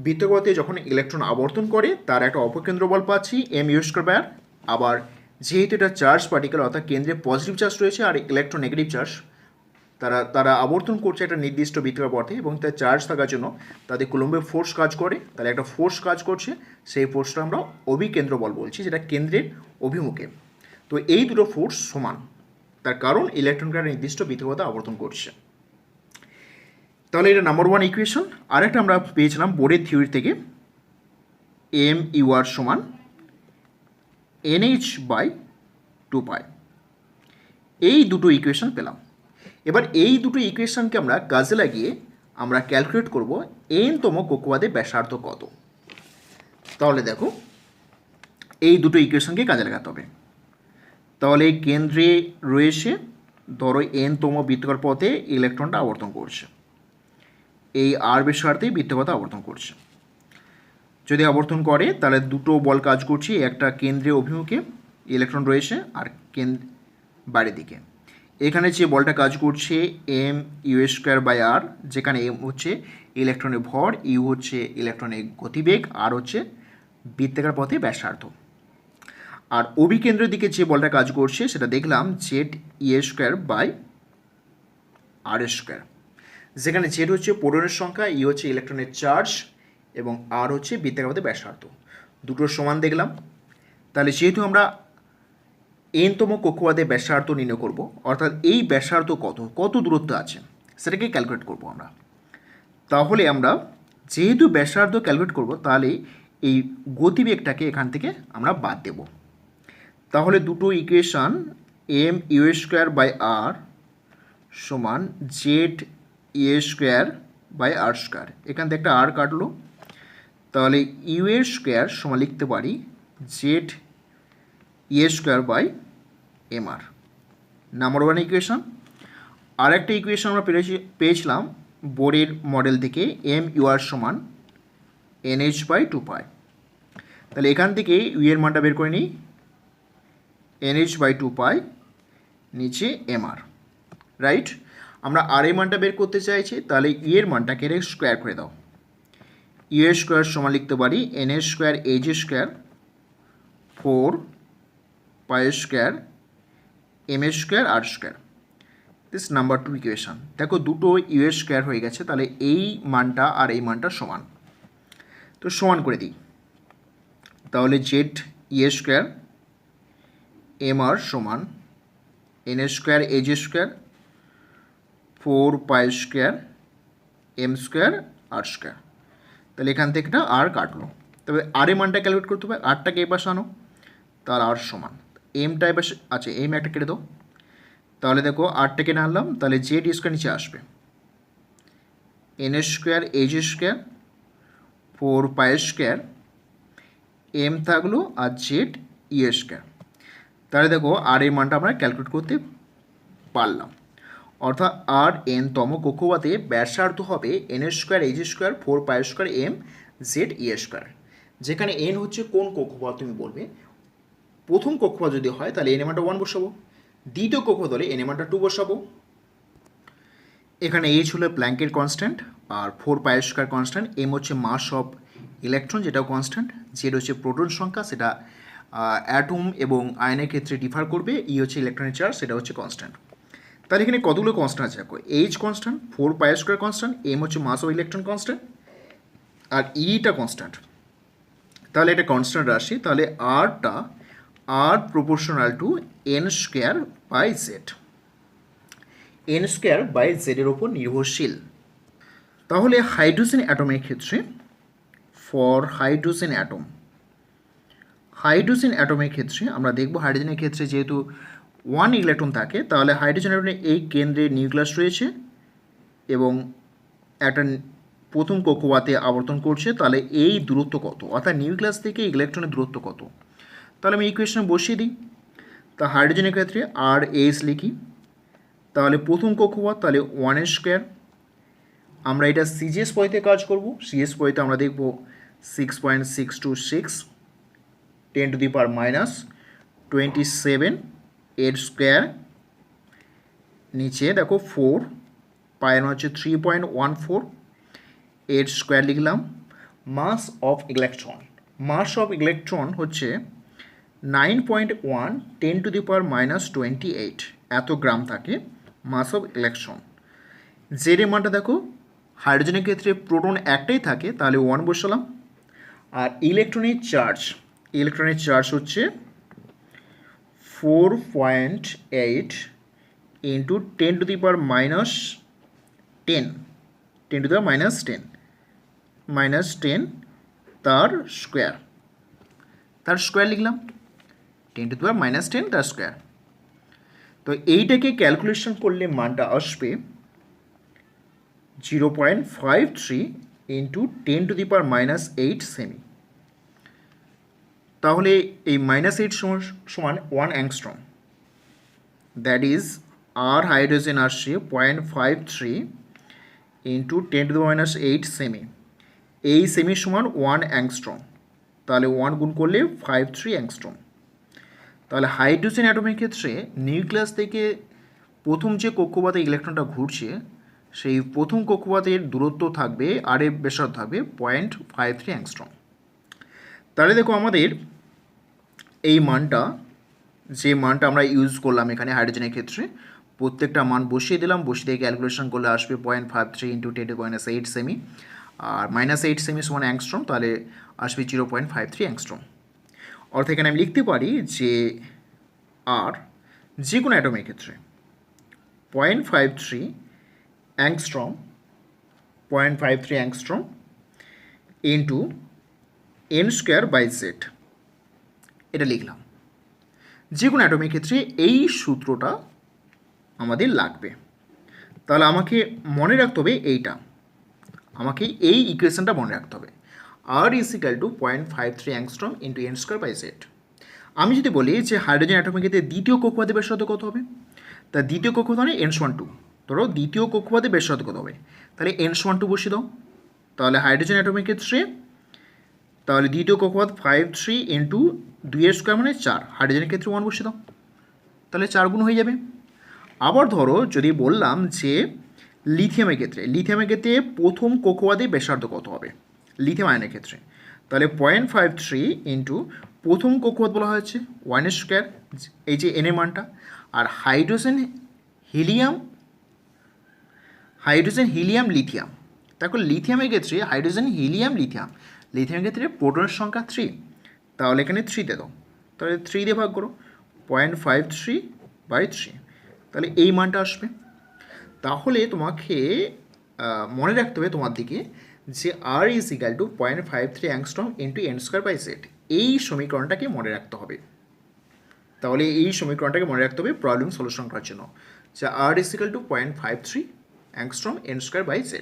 বৃত্তাকারে যখন ইলেকট্রন আবর্তন করে তার একটা অপকেন্দ্র বল পাচ্ছি এম ইউ স্কয়ার বাই আর। আবার যেহেতু এটা চার্জ পার্টিকেল, অর্থাৎ কেন্দ্রে পজিটিভ চার্জ রয়েছে আর ইলেকট্রন নেগেটিভ চার্জ, তারা আবর্তন করছে একটা নির্দিষ্ট বৃত্তাকার পথে, এবং তার চার্জ থাকার জন্য তাদের কুলম্বের ফোর্স কাজ করে, তাহলে একটা ফোর্স কাজ করছে, সেই ফোর্সটা আমরা অভিকেন্দ্র বল বলছি, যেটা কেন্দ্রের অভিমুখে। তো এই দুটো ফোর্স সমান, তার কারণ ইলেকট্রনকে একটা নির্দিষ্ট বৃত্তাকার পথে আবর্তন করছে। তাহলে এটা নাম্বার 1 ইকুয়েশন। আরেকটা আমরা পেয়েছিলাম বোরের থিওরি থেকে, এম ইউ আর সমান NH বাই 2 পাই। এই দুটো ইকুয়েশন পেলাম। এবার এই দুটো ইকুয়েশনকে আমরা কাজে লাগিয়ে আমরা ক্যালকুলেট করব এনতম কক্ষপথের ব্যাসার্ধ কত। তাহলে দেখো, এই দুটো ইকুয়েশনকে কাজে লাগাতে হবে। তাহলে কেন্দ্রে রয়েছে ধরো এনতম বৃত্তাকার পথে ইলেকট্রনটা আবর্তন করছে, এই আর ব্যাসার্ধেই বৃত্তাকার আবর্তন করছে। যদি আবর্তন করে তাহলে দুটো বল কাজ করছে, একটা কেন্দ্রে অভিমুখে ইলেকট্রন রয়েছে, আর বাইরের দিকে। এখানে যে বলটা কাজ করছে M U square by R, যেখানে এম হচ্ছে ইলেকট্রনের ভর, ইউ হচ্ছে ইলেকট্রনের গতিবেগ, আর হচ্ছে বৃত্তাকার পথে ব্যাসার্ধ। আর অভিকেন্দ্রের দিকে যে বলটা কাজ করছে সেটা দেখলাম Z E square by R square, যেখানে জেড হচ্ছে প্রোটনের সংখ্যা, ই হচ্ছে ইলেকট্রনের চার্জ, এবং আর হচ্ছে বৃত্তাকার পথে ব্যাসার্ধ। দুটোর সমান দেখলাম। তাহলে যেহেতু আমরা এনতম কক্ষপথে ব্যাসার্ধ নির্ণয় করব, অর্থাৎ এই ব্যাসার্ধ কত দূরত্ব আছে সেটাকে ক্যালকুলেট করব আমরা। তাহলে আমরা যেহেতু ব্যাসার্ধ ক্যালকুলেট করব, তাহলে এই গতিবেগটাকে এখান থেকে আমরা বাদ দেব। তাহলে দুটো equation M U square by R সমান Z U square by R square, এখান থেকে একটা আর কাটলো, তাহলে ইউ এর স্কোয়ার সমান লিখতে পারি Z U square by M R, number 1 equation. আর একটা ইকুয়েশন আমরা পেয়েছিলাম বোরের মডেল থেকে MUR সমান NH/2π। তাহলে এখান থেকে ইউ এর মানটা বের করে নিই, NH/2π নিচে MR, রাইট। আমরা আর এর মানটা বের করতে চাইছি, তাহলে ইউ এর মানটাকে স্কোয়ার করে দাও। ইউ এর স্কোয়ার সমান লিখতে পারি NH² H² 4π² M² R²। This number 2 equation. দেখো দুটো ইউ এর স্কোয়ার হয়ে গেছে, তাহলে এই মানটা আর এই মানটা সমান, তো সমান করে দিই। তাহলে জেড ইউ² MR সমান NH² H² 4π² M² R²। তাহলে এখান থেকে না আর কাটলো, তবে আর এর মানটা ক্যালকুলেট করতে হবে। আরটাকে এ পাশে আনো, তার আর সমান এমটা এ পাশে আছে, এম একটা কেটে দাও। তাহলে দেখো আরটাকে না আনলাম, তাহলে জেড স্কোয়ার নিচে আসবে NH² H² 4π² এম থাকলো আর জেড ইউ²। তাহলে দেখো আর এর মানটা আমরা ক্যালকুলেট করতে পারলাম, অর্থাৎ আর এন তম কক্ষপথে ব্যাসার্ধ হবে NH² H² 4π² M জেড ইউ²। যেখানে এন হচ্ছে কোন কক্ষপথ তুমি বলবে। প্রথম কক্ষপথ যদি হয় তাহলে এন এর মানটা 1 বসাবো, দ্বিতীয় কক্ষপথ হলে এন এর মানটা 2 বসাবো। এখানে এইচ হলো প্ল্যাঙ্কের কনস্ট্যান্ট আর 4π² কনস্ট্যান্ট, এম হচ্ছে মাস অফ ইলেকট্রন যেটাও কনস্ট্যান্ট, জেড হচ্ছে প্রোটন সংখ্যা সেটা অ্যাটম এবং আয়নের ক্ষেত্রে ডিফার করবে, ই হচ্ছে ইলেকট্রনের চার্জ সেটা হচ্ছে কনস্ট্যান্ট। তাহলে এখানে কতগুলো কনস্ট্যান্ট আছে দেখো, এইচ কনস্ট্যান্ট, 4π² কনস্ট্যান্ট, এম হচ্ছে মাস অফ ইলেকট্রন কনস্ট্যান্ট আর ইটা কনস্ট্যান্ট। তাহলে এটা কনস্ট্যান্ট রাশি, তাহলে আরটা আর প্রপোর্শনাল টু N²/Z, N²/Z এর ওপর নির্ভরশীল। তাহলে হাইড্রোজেন অ্যাটমের ক্ষেত্রে ফর হাইড্রোজেন অ্যাটমের ক্ষেত্রে আমরা দেখব হাইড্রোজেনের ক্ষেত্রে যেহেতু 1 ইলেকট্রন থাকে, তাহলে হাইড্রোজেন অ্যাটমের এই কেন্দ্রে নিউক্লিয়াস রয়েছে এবং একটা প্রথম কক্ষপথে আবর্তন করছে। তাহলে এই দূরত্ব কত, অর্থাৎ নিউক্লিয়াস থেকে ইলেকট্রনের দূরত্ব কত। তাহলে আমি ইকুয়েশন বসিয়ে দিই। তা হাইড্রোজেনের ক্ষেত্রে আর এইচ লিখি, তাহলে প্রথম কক্ষপথ তাহলে 1² আমরা এটা সিজিএস পদ্ধতিতে কাজ করব। সিজিএস পদ্ধতিতে আমরা দেখব 6.626 10⁻⁻27 এর স্কোয়ার, নিচে দেখো 4 পায়ের হচ্ছে 3.14 এর স্কোয়ার লিখলাম। মাস অফ ইলেকট্রন হচ্ছে 9.1 10⁻⁻28 এত গ্রাম থাকে মাস অফ ইলেকট্রন। জেড এর মানটা দেখো হাইড্রোজেনের ক্ষেত্রে প্রোটন একটাই থাকে, তাহলে 1 বসালাম। আর ইলেকট্রনের চার্জ হচ্ছে 4.8 ইন্টু 10⁻10 তার স্কোয়ার লিখলাম 10⁻10 তার স্কোয়ার। তো এইটাকে ক্যালকুলেশন করলে মানটা আসবে 0.53 ইন্টু 10⁻8 সেমি। তাহলে এই -8 সমান 1 angstrom, that is R hydrogen আসছে 0.53 ইন্টু 10⁻8 সেমি। এই সেমি সমান 1 অ্যাংস্ট্রম, তাহলে 1 গুণ করলে 53 অ্যাংস্ট্রম। তাহলে হাইড্রোজেন অ্যাটমের ক্ষেত্রে নিউক্লিয়াস থেকে প্রথম যে কক্ষপথে ইলেকট্রনটা ঘুরছে সেই প্রথম কক্ষপথের দূরত্ব থাকবে আর এর ব্যাসার্ধ থাকবে 0.53 অ্যাংস্ট্রম। তাহলে দেখো আমাদের এই মানটা, যে মানটা আমরা ইউজ করলাম এখানে হাইড্রোজেনের ক্ষেত্রে, প্রত্যেকটা মান বসিয়ে দিলাম, বসিয়ে দিয়ে ক্যালকুলেশন করলে আসবে 0.53 ইন্টু 10⁻8 সেমি, আর -8 সেমি সমান অ্যাংস্ট্রম, তাহলে আসবে 0.53 অ্যাংস্ট্রম। অর্থাৎ এখানে আমি লিখতে পারি যে আর যে কোনো অ্যাটমের ক্ষেত্রে 0.53 অ্যাংস্ট্রম ইন্টু N²/Z, এটা লিখলাম। যে কোনো অ্যাটমের ক্ষেত্রে এই সূত্রটা আমাদের লাগবে। তাহলে আমাকে মনে রাখতে হবে আমাকে এই ইকুয়েশনটা মনে রাখতে হবে, R = 0.53 অ্যাংস্ট্রম ইন্টু N²/Z। আমি যদি বলি যে হাইড্রোজেন অ্যাটমের ক্ষেত্রে দ্বিতীয় কক্ষপথের ব্যাসার্ধ কত হবে, তা দ্বিতীয় কক্ষপথ মানে N=2, ধরো দ্বিতীয় কক্ষপথে ব্যাসার্ধ কত হবে, তাহলে n=2 বসিয়ে দাও। তাহলে হাইড্রোজেন অ্যাটমের ক্ষেত্রে তাহলে দ্বিতীয় কক্ষপথ 5 3 × 2 মানে 4, হাইড্রোজেনের ক্ষেত্রে 1 বসিয়ে দাও, তাহলে 4 গুণ হয়ে যাবে। আবার ধরো যদি বললাম যে লিথিয়ামের ক্ষেত্রে প্রথম কক্ষপথে ব্যাসার্ধ কত হবে লিথিয়াম আয়নের ক্ষেত্রে, তাহলে 0.53 প্রথম কক্ষপথ বলা হয়েছে 1^2, এই যে এন এর মানটা। আর হাইড্রোজেন হিলিয়াম লিথিয়াম, দেখো লিথিয়ামের ক্ষেত্রে হাইড্রোজেন হিলিয়ামের ক্ষেত্রে প্রোটনের সংখ্যা 3, তাহলে এখানে 3 দিয়ে দাও, তাহলে 3 দিয়ে ভাগ করো 0.53/3, তাহলে এই মানটা আসবে। তাহলে তোমাকে মনে রাখতে হবে তোমার দিকে যে R = 0.53 অ্যাংস্ট্রম × n²/z, এই সমীকরণটাকে মনে রাখতে হবে। তাহলে এই সমীকরণটাকে মনে রাখতে হবে প্রবলেম সলিউশন করার জন্য, যে R = 0.53 অ্যাংস্ট্রম n²/z।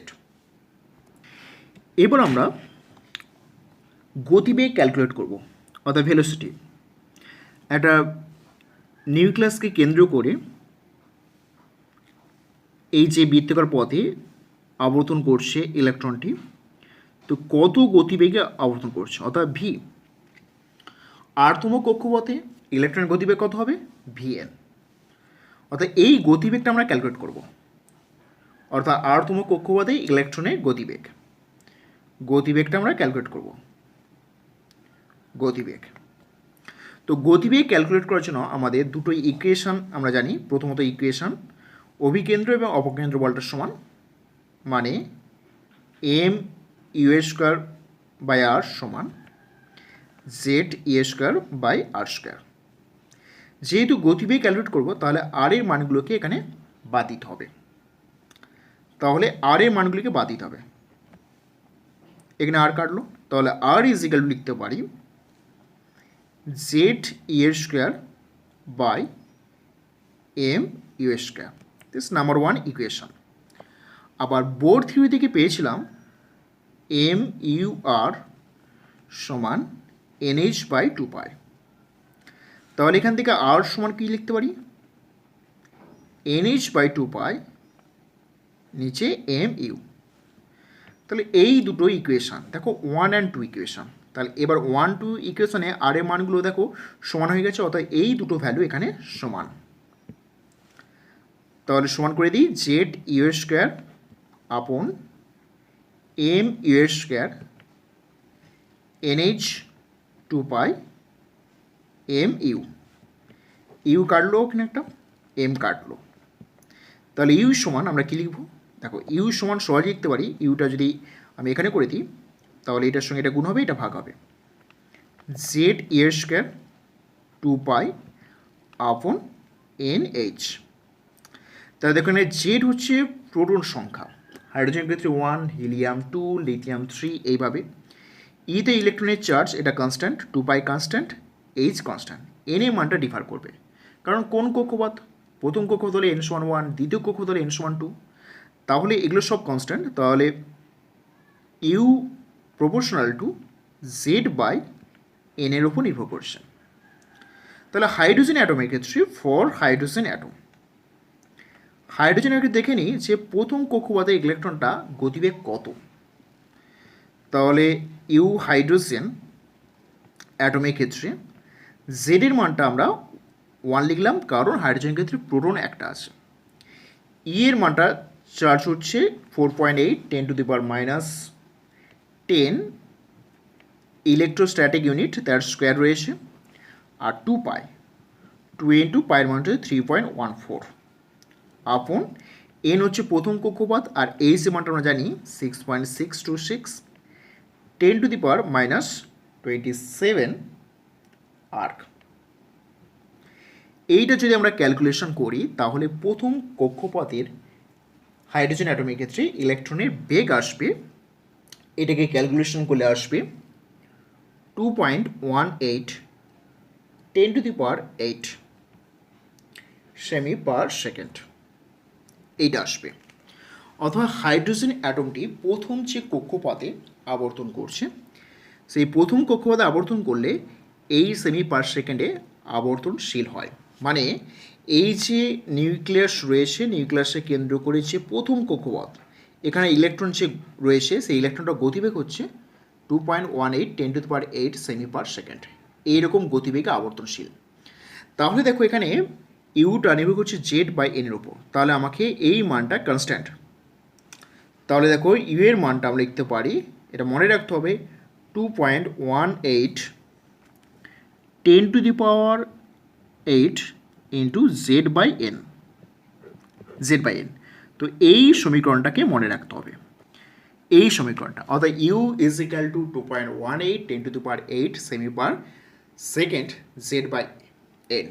এবার আমরা গতিবেগ ক্যালকুলেট করব, অর্থাৎ ভেলোসিটি। একটা নিউক্লিয়াসকে কেন্দ্র করে এই যে বৃত্তাকার পথে আবর্তন করছে ইলেকট্রনটি, তো কত গতিবেগে আবর্তন করছে, অর্থাৎ ভি। আরতম কক্ষপথে ইলেকট্রনের গতিবেগ কত হবে, vn। অর্থাৎ এই গতিবেগটা আমরা ক্যালকুলেট করব, অর্থাৎ আরতম কক্ষপথে ইলেকট্রনের গতিবেগটা আমরা ক্যালকুলেট করব। তো গতিবেগ ক্যালকুলেট করার জন্য আমাদের দুটো ইকুয়েশন আমরা জানি। প্রথমত ইকুয়েশন, অভিকেন্দ্র এবং অপকেন্দ্র বলটার সমান, মানে m(u²/r) সমান z(e²/r²। যেহেতু গতিবেগ ক্যালকুলেট করব, তাহলে আর এর মানগুলোকে এখানে বাদ দিতে হবে। এখানে আর কাটলো, তাহলে R = লিখতে পারি z(e²/mu²। This number 1 equation. আবার বোর থিওরি থেকে পেয়েছিলাম mu(r) সমান nh/2π। তাহলে এখান থেকে R সমান কি লিখতে পারি, nh/2π নিচে mu। তাহলে এই দুটো ইকুয়েশান দেখো 1 and 2 ইকুয়েশান। তাহলে এবার 1, 2 ইকুয়েশনে আর এর মানগুলো দেখো সমান হয়ে গেছে, অর্থাৎ এই দুটো ভ্যালু এখানে সমান। তাহলে সমান করে দিই z(e²/mu² nh/2π mu। ইউ কাটলো, ওখানে একটা এম কাটলো। তাহলে ইউ সমান আমরা কী লিখব, দেখো ইউ সমান সহজে লিখতে পারি, ইউটা যদি আমি এখানে করে দিই তাহলে এটার সঙ্গে এটা গুণ হবে, এটা ভাগ হবে, z(e²/2π/nh)। তাহলে দেখো এখানে জেড হচ্ছে প্রোটন সংখ্যা, হাইড্রোজেনের ক্ষেত্রে 1, হিলিয়াম 2, লিথিয়াম 3, এইভাবে। ইতে ইলেকট্রনের চার্জ, এটা constant, 2π constant, H constant. N এর মানটা ডিফার করবে, কারণ কোন কক্ষপথ, প্রথম কক্ষপথ হলে n=1, দ্বিতীয় কক্ষপথ হলে n=2, তাহলে এগুলো সব কনস্ট্যান্ট। তাহলে ইউ প্রপোর্শনাল টু z/n এর উপর নির্ভর করছে। তাহলে হাইড্রোজেন অ্যাটমের ক্ষেত্রে হাইড্রোজেনের ক্ষেত্রে দেখে নিই যে প্রথম কক্ষপথে ইলেকট্রনটা গতিবেগ কত। তাহলে ইউ হাইড্রোজেন অ্যাটমের ক্ষেত্রে জেডের মানটা আমরা 1 লিখলাম, কারণ হাইড্রোজেনের ক্ষেত্রে প্রোটন একটা আছে। ই এর মানটা চার্জ হচ্ছে 4.8 10⁻⁻10 ইলেকট্রোস্ট্যাটিক ইউনিট, তার স্কোয়ার রয়েছে। আর 2π, 2 × π এর মান হচ্ছে 3.14 আপন এন হচ্ছে প্রথম কক্ষপথ, আর এইচ এর মানটা আমরা জানি 6.626 10⁻⁻27 আর্ক। এইটা যদি আমরা ক্যালকুলেশন করি, তাহলে প্রথম কক্ষপথের হাইড্রোজেন অ্যাটমের ক্ষেত্রে ইলেকট্রনের বেগ আসবে, এটাকে ক্যালকুলেশন করলে আসবে 2.18 10⁸ সেমি/সেকেন্ড, এইটা আসবে। অথবা হাইড্রোজেন অ্যাটমটি প্রথম যে কক্ষপথে আবর্তন করছে, সেই প্রথম কক্ষপথে আবর্তন করলে এই সেমি/সেকেন্ডে আবর্তনশীল হয়। মানে এই যে নিউক্লিয়াস রয়েছে, নিউক্লিয়াসকে কেন্দ্র করে যে প্রথম কক্ষপথ, এখানে ইলেকট্রন যে রয়েছে সেই ইলেকট্রনটা গতিবেগ হচ্ছে 2.18 10⁸ সেমি পার সেকেন্ড। এইরকম গতিবেগে আবর্তনশীল। তাহলে দেখো এখানে ইউটা নির্ভর করছে জেড বাই এনের উপর, তাহলে আমাকে এই মানটা কনস্ট্যান্ট। তাহলে দেখো ইউ এর মানটা আমরা লিখতে পারি, এটা মনে রাখতে হবে 2.18 10⁸ into Z by N, Z by N. তো এই সমীকরণটাকে মনে রাখতে হবে, এই সমীকরণটা, অর্থাৎ ইউ ইজ ইকাল টু 2.18 10⁸ সেমি per second Z by N.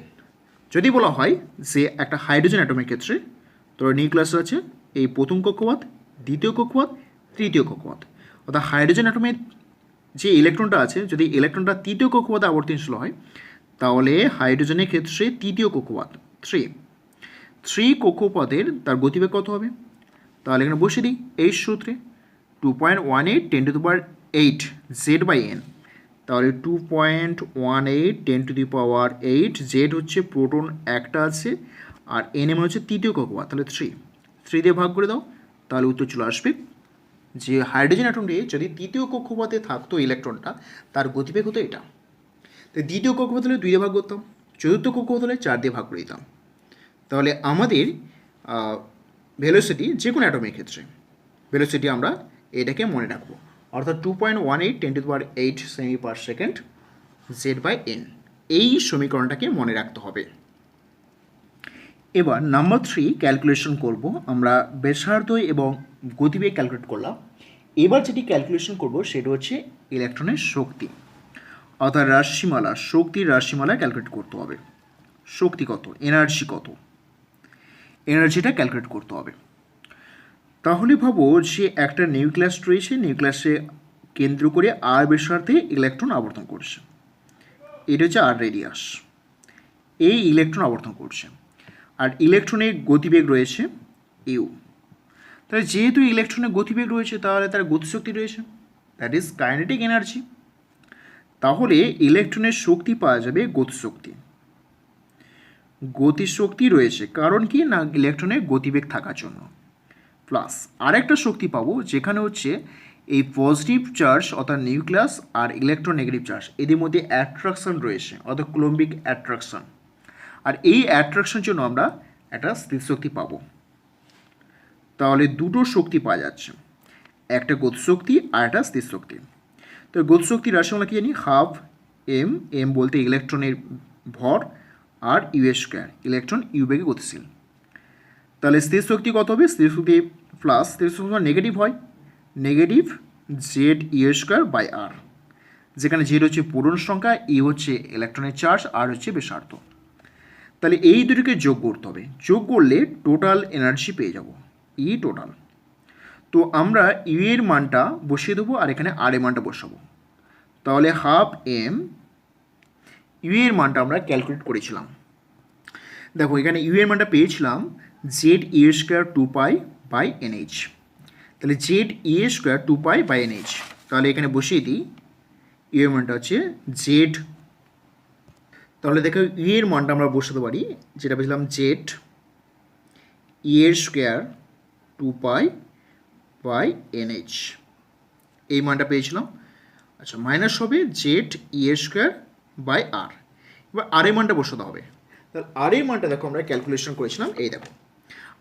যদি বলা হয় যে একটা হাইড্রোজেন অ্যাটমের ক্ষেত্রে তোর নিউক্লিয়াস আছে এই প্রথম কক্ষপথ, দ্বিতীয় কক্ষপথ, তৃতীয় কক্ষপথ, অর্থাৎ হাইড্রোজেন অ্যাটমের যে ইলেকট্রনটা আছে যদি ইলেকট্রনটা তৃতীয় কক্ষপথে আবর্তনশীল হয় তাহলে হাইড্রোজেনের ক্ষেত্রে তৃতীয় কক্ষপথ 3 কক্ষপথের তার গতিবেগ কত হবে? তাহলে এখানে বসে দিই এই সূত্রে 2.18 10⁸ জেড বাই এন। তাহলে 2.18 10⁸ জেড হচ্ছে প্রোটন একটা আছে আর এন এম হচ্ছে তৃতীয় কক্ষপথ, তাহলে 3 দিয়ে ভাগ করে দাও, তাহলে উত্তর চলে আসবে যে হাইড্রোজেন অ্যাটমটি যদি তৃতীয় কক্ষপথে থাকতো ইলেকট্রনটা তার গতিবেগ হতো এটা। তো দ্বিতীয় কক্ষপথ হলে 2 দিয়ে ভাগ করতাম, চতুর্থ কক্ষপথ হলে 4 দিয়ে ভাগ করে দিতাম। তাহলে আমাদের ভেলোসিটি যে কোনো অ্যাটমের ক্ষেত্রে ভেলোসিটি আমরা এটাকে মনে রাখবো, অর্থাৎ 2.18 10⁸ সেমি per second Z by N. এই সমীকরণটাকে মনে রাখতে হবে। এবার নাম্বার 3 ক্যালকুলেশন করব আমরা ব্যাসার্ধ এবং গতিবেগ ক্যালকুলেট করলাম। এবার যেটি ক্যালকুলেশন করব সেটা হচ্ছে ইলেকট্রনের শক্তি, অর্থাৎ রাশিমালা, শক্তির রাশিমালা ক্যালকুলেট করতে হবে। শক্তি কত, এনার্জি কত, এনার্জিটা ক্যালকুলেট করতে হবে। তাহলে ভাবো যে একটা নিউক্লিয়াস রয়েছে, নিউক্লিয়াসে কেন্দ্র করে আর ব্যাসার্ধে ইলেকট্রন আবর্তন করছে, এটা হচ্ছে আর রেডিয়াস, এই ইলেকট্রন আবর্তন করছে আর ইলেকট্রনের গতিবেগ রয়েছে ইউ। তাহলে যেহেতু ইলেকট্রনের গতিবেগ রয়েছে তাহলে তার গতিশক্তি রয়েছে, দ্যাট ইজ কাইনেটিক এনার্জি। তাহলে ইলেকট্রনের শক্তি পাওয়া যাবে গতিশক্তি, গতিশক্তি রয়েছে কারণ কি না ইলেকট্রনের গতিবেগ থাকার জন্য, প্লাস আরেকটা শক্তি পাবো যেখানে হচ্ছে এই পজিটিভ চার্জ অর্থাৎ নিউক্লিয়াস আর ইলেকট্রন নেগেটিভ চার্জ এদের মধ্যে অ্যাট্রাকশন রয়েছে অর্থাৎ কুলম্বিক অ্যাট্রাকশন, আর এই অ্যাট্রাকশনের জন্য আমরা একটা স্থিতিশক্তি পাবো। তাহলে দুটো শক্তি পাওয়া যাচ্ছে, একটা গতিশক্তি আর একটা স্থিতিশক্তি। তো গতিশক্তির রাশি আমরা কি জানি, হাফ এম, এম বলতে ইলেকট্রনের ভর, আর ইউ স্কোয়ার, ইলেকট্রন ইউ বেগে গতিশীল। তাহলে স্থিতিশক্তি কত হবে, স্থিতিশক্তি প্লাস স্থিতিশক্তি নেগেটিভ হয়, negative Z U square by R, যেখানে জেড হচ্ছে পূরণ সংখ্যা, ই হচ্ছে ইলেকট্রনের চার্জ, আর হচ্ছে ব্যাসার্ধ। তাহলে এই দুটোকে যোগ করতে হবে, যোগ করলে টোটাল এনার্জি পেয়ে যাব ই টোটাল। তো আমরা ইউ এর মানটা বসিয়ে দেবো আর এখানে আর এর মানটা বসাবো। তাহলে হাফ এম, ইউ এর মানটা আমরা ক্যালকুলেট করেছিলাম, দেখো এখানে ইউ এর মানটা পেয়েছিলাম Z E square 2π by NH. তাহলে Z E square 2π by NH, তাহলে এখানে বসিয়ে দিই ইউ এর মানটা হচ্ছে জেড। তাহলে দেখো ইউ এর মানটা আমরা বসাতে পারি, যেটা পেয়েছিলাম জেড ই এর স্কোয়ার 2π বাই এনএইচ, এই মানটা পেয়েছিলাম। আচ্ছা মাইনাস হবে জেড ই এর স্কোয়ার বাই আর, এবার আর এর মানটা বসাতে হবে। তাহলে আর এর মানটা দেখো আমরা ক্যালকুলেশন করেছিলাম, এই দেখো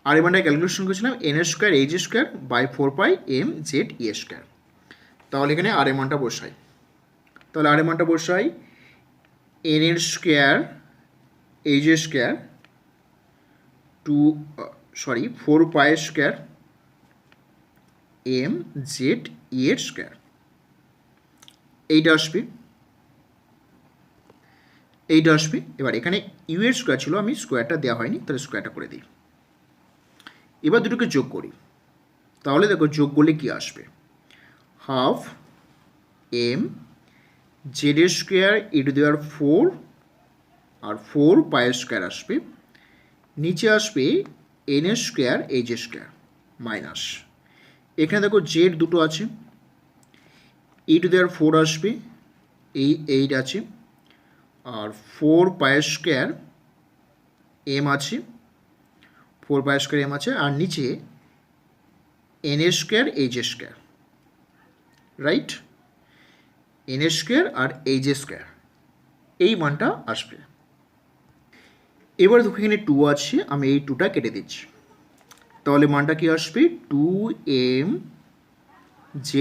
আর এর মানটা ক্যালকুলেশন করেছিলাম N square H square by 4π M Z E square. তাহলে এখানে আর এর মানটা বসাই, তাহলে আর এর মানটা বসাই এন এর square H square 4π square M Z E এর স্কোয়ার, এইটা আসবে, এইটা আসবে। এবার এখানে ইউ এর স্কোয়ার ছিল, আমি স্কোয়ারটা দেওয়া হয়নি, তাহলে স্কোয়ারটা করে দিই। এবার দুটোকে যোগ করি, তাহলে দেখো যোগ করলে কি আসবে, half M Z square E to the power 4 আর 4π স্কোয়ার আসবে, নিচে আসবে N square H square minus, এখানে দেখো জেড দুটো আছে, ই টু দি পাওয়ার 4 আসবে, এই 8 আছে, আর 4π স্কোয়ার এম আছে, 4πr² এম আছে, আর নিচে n² h², রাইট, n² আর h², এই মানটা আসবে। এবার দেখো এখানে 2 আছে, আমি এই 2টা কেটে দিচ্ছি, তাহলে মানটা কি আসবে 2m z²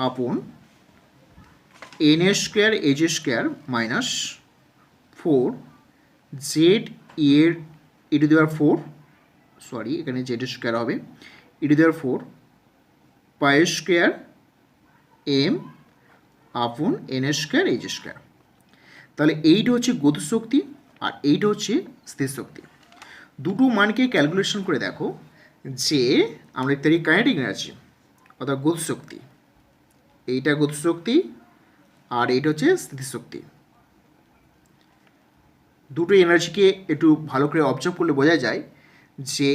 আপন n² h² minus 4 z e⁴, sorry এখানে z² হবে e⁴ m আপন n² h²। তাহলে এইটা হচ্ছে গতিশক্তি আর এইটা হচ্ছে স্থির শক্তি। দুটো মানকে ক্যালকুলেশন করে দেখো যে আমরা লিখতে পারি কাইনেটিক এনার্জি অর্থাৎ গতিশক্তি, এইটা গতিশক্তি আর এইটা হচ্ছে স্থিতিশক্তি। দুটো এনার্জিকে একটু ভালো করে অবজার্ভ করলে বোঝা যায় যে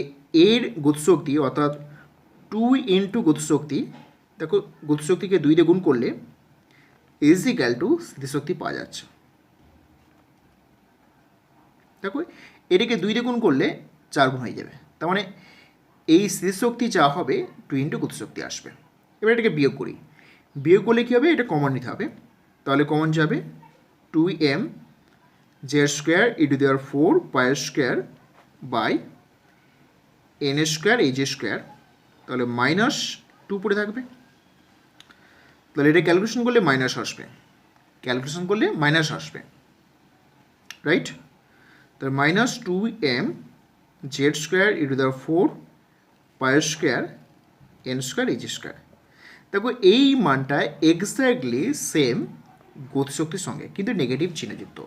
এর গতিশক্তি অর্থাৎ 2 × গতিশক্তি, দেখো গতিশক্তিকে 2 দিয়ে গুণ করলে = স্থিতিশক্তি পাওয়া যাচ্ছে। দেখো এটাকে 2 দিয়ে গুণ করলে 4 গুণ হয়ে যাবে, তার মানে এই স্থিতিশক্তি যা হবে 2 × গতিশক্তি আসবে। এবার এটাকে বিয়োগ করি, বিয়োগ করলে কী হবে, এটা কমন নিতে হবে, তাহলে কমন যাবে 2m z² e⁴ by n² h², তাহলে -2 পড়ে থাকবে, তাহলে এটা ক্যালকুলেশন করলে মাইনাস আসবে, রাইট। তাহলে -2m z² e⁴ n² h²। দেখো এই মানটা এক্স্যাক্টলি সেম গতিশক্তির সঙ্গে কিন্তু নেগেটিভ চিহ্নযুক্ত,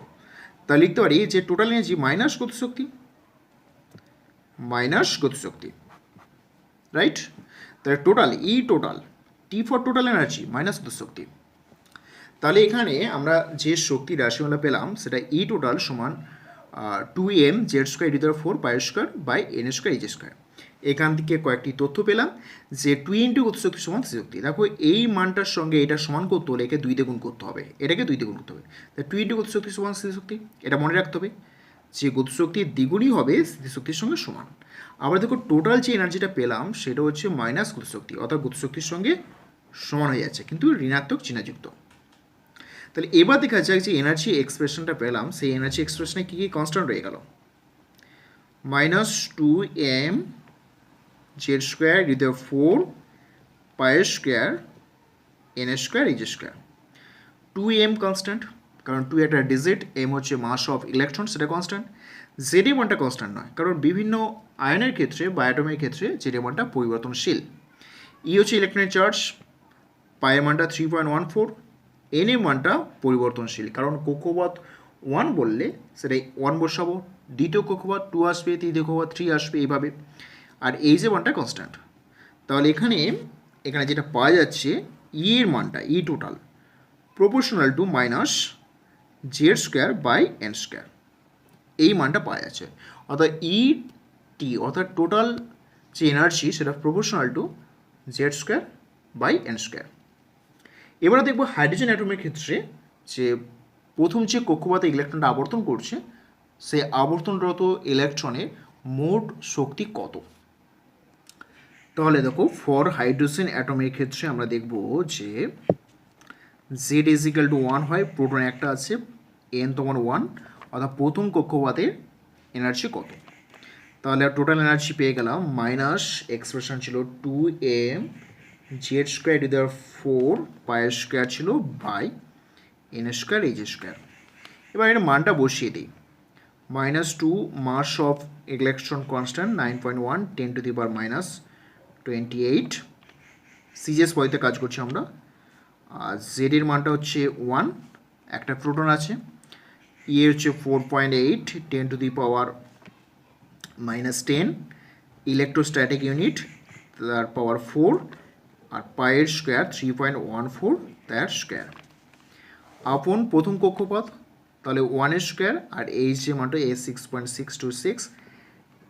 তাহলে লিখতে পারি যে টোটাল এনার্জি গতিশক্তি, রাইট। তাহলে total T for total energy minus গতিশক্তি। তাহলে এখানে আমরা যে শক্তি রাশিমালা পেলাম সেটা টোটাল সমান 2m z² e⁴ by n² h²। এখান থেকে কয়েকটি তথ্য পেলাম যে 2 × গতিশক্তি সমান স্থিতিশক্তি। দেখো এই মানটার সঙ্গে এটা সমান করতে হলে একে 2 দিয়ে গুণ করতে হবে, এটাকে 2 দিয়ে গুণ করতে হবে, তাই 2 × গতিশক্তি সমান স্থিতিশক্তি, এটা মনে রাখতে হবে যে গতিশক্তির দ্বিগুণই হবে স্থিতিশক্তির সঙ্গে সমান। আবার দেখো টোটাল যে এনার্জিটা পেলাম সেটা হচ্ছে মাইনাস গতিশক্তি, অর্থাৎ গতিশক্তির সঙ্গে সমান হয়ে যাচ্ছে কিন্তু ঋণাত্মক চিহ্নযুক্ত। তাহলে এবার দেখা যাক যে এনার্জি এক্সপ্রেশনটা পেলাম, সেই এনার্জি এক্সপ্রেশনে কী কী কনস্ট্যান্ট রয়ে গেল, -2m z² e⁴ n² h²। 2m constant, কারণ 2 একটা ডিজিট, m হচ্ছে মাস অফ ইলেকট্রন, সেটা কনস্ট্যান্ট। জেড মানটা কনস্ট্যান্ট নয়, কারণ বিভিন্ন আয়নের ক্ষেত্রে বা অ্যাটমের ক্ষেত্রে জেড মানটা পরিবর্তনশীল। ই হচ্ছে ইলেকট্রনের চার্জ, পায়ের মানটা 3.14, এন এর মানটা পরিবর্তনশীল, কারণ কক্ষপথ 1 বললে সেটাই 1 বসাবো, দ্বিতীয় কক্ষপথ 2 আসবে, তৃতীয় কক্ষপথ 3 আসবে, এইভাবে। আর এই যে মানটা কনস্ট্যান্ট, তাহলে এখানে যেটা পাওয়া যাচ্ছে এর মানটা total proportional to -z² by n², এই মানটা পাওয়া যাচ্ছে, অর্থাৎ অর্থাৎ টোটাল যে এনার্জি সেটা proportional to z² by n²। এবারে দেখব হাইড্রোজেন অ্যাটমের ক্ষেত্রে যে প্রথম যে কক্ষপথে ইলেকট্রনটা আবর্তন করছে সেই আবর্তনরত ইলেকট্রনের মোট শক্তি কত। তাহলে দেখো ফর হাইড্রোজেন অ্যাটমের ক্ষেত্রে আমরা দেখব যে z = 1 হয়, প্রোটন একটা আছে, n তখন 1, অর্থাৎ প্রথম কক্ষপথের এনার্জি কত। তাহলে টোটাল এনার্জি পেয়ে গেলাম মাইনাস এক্সপ্রেশন ছিল 2m z² e⁴ ছিল বাই n² h²। এবার এর মানটা বসিয়ে দিই, -2 মাস অফ ইলেকট্রন কনস্ট্যান্ট 9.1 10⁻28, সিজিএস পয়েতে কাজ করছি আমরা। আর জেড এর মানটা হচ্ছে 1, একটা প্রোটন আছে, ই হচ্ছে 4.8 10⁻10, ইলেকট্রোস্ট্যাটিক ইউনিট তার পাওয়ার 4, আর পায়ের স্কোয়ার 3.14 তার স্কোয়ার আপন প্রথম কক্ষপথ, তাহলে 1² আর এইচ যে মানটা 6.626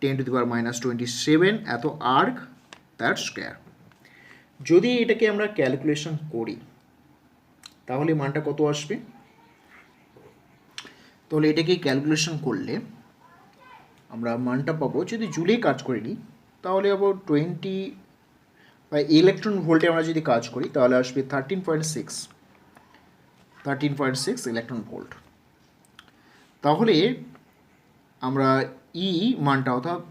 10⁻27 এত আর্ক তার স্কোয়ার। যদি এটাকে আমরা ক্যালকুলেশন করি তাহলে মানটা কত আসবে, তাহলে এটাকে ক্যালকুলেশন করলে আমরা মানটা পাবো, যদি জুলে কাজ করে নিই তাহলে আবার 20 বা ইলেকট্রন ভোল্টে আমরা যদি কাজ করি তাহলে আসবে 13.6 ইলেকট্রন ভোল্ট। তাহলে আমরা মানটা অর্থাৎ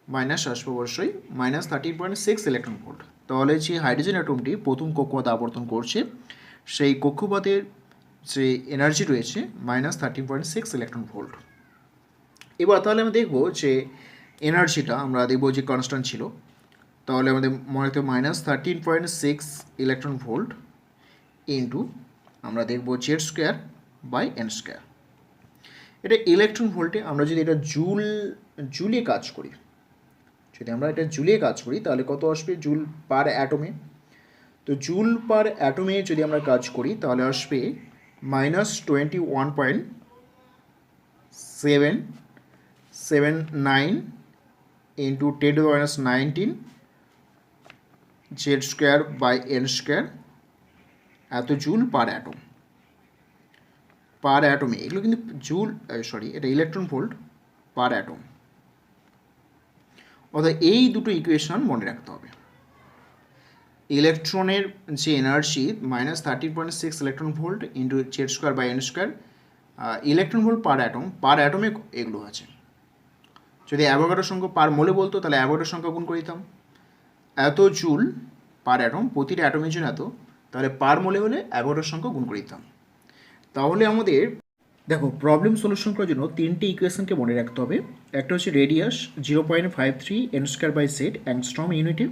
মাইনাস আসবে অবশ্যই -13.6 ইলেকট্রন ভোল্ট। তাহলে যে হাইড্রোজেন অ্যাটমটি প্রথম কক্ষপথে আবর্তন করছে সেই কক্ষপথের যে এনার্জি রয়েছে -13.6 ইলেকট্রন ভোল্ট। এবার তাহলে আমরা দেখব যে এনার্জিটা আমরা দেখব যে কনস্ট্যান্ট ছিল, তাহলে আমাদের মনে রাখতে -13.6 ইলেকট্রন ভোল্ট ইন্টু আমরা দেখব Z²/n²। এটা ইলেকট্রন ভোল্টে আমরা যদি এটা জুলে কাজ করি, তাহলে কত আসবে জুল পার অ্যাটমে। তো জুল পার অ্যাটমে যদি আমরা কাজ করি তাহলে আসবে -21.779 ইন্টু 10⁻19 Z²/n² এত জুল পার অ্যাটমে। এগুলো কিন্তু এটা ইলেকট্রন ভোল্ট পার অ্যাটম। অর্থাৎ এই দুটো ইকুয়েশন মনে রাখতে হবে। ইলেকট্রনের যে energy -13.6 electron volt into Z²/n², electron volt per অ্যাটমে এগুলো আছে। যদি অ্যাভোগাড্রো সংখ্যা পার মোলে বলতো তাহলে অ্যাভোগাড্রো সংখ্যা গুণ করে দিতাম। এত জুল পার অ্যাটম, প্রতিটা অ্যাটমের জন্য এত, তাহলে পার মোলে হলে অ্যাভোগাড্রো সংখ্যা গুণ করে দিতাম। তাহলে আমাদের দেখো প্রবলেম সলিউশন করার জন্য তিনটে ইকুয়েশনকে মনে রাখতে হবে। একটা হচ্ছে রেডিয়াস 0.53 n²/z অ্যাংস্ট্রম ইউনিটে,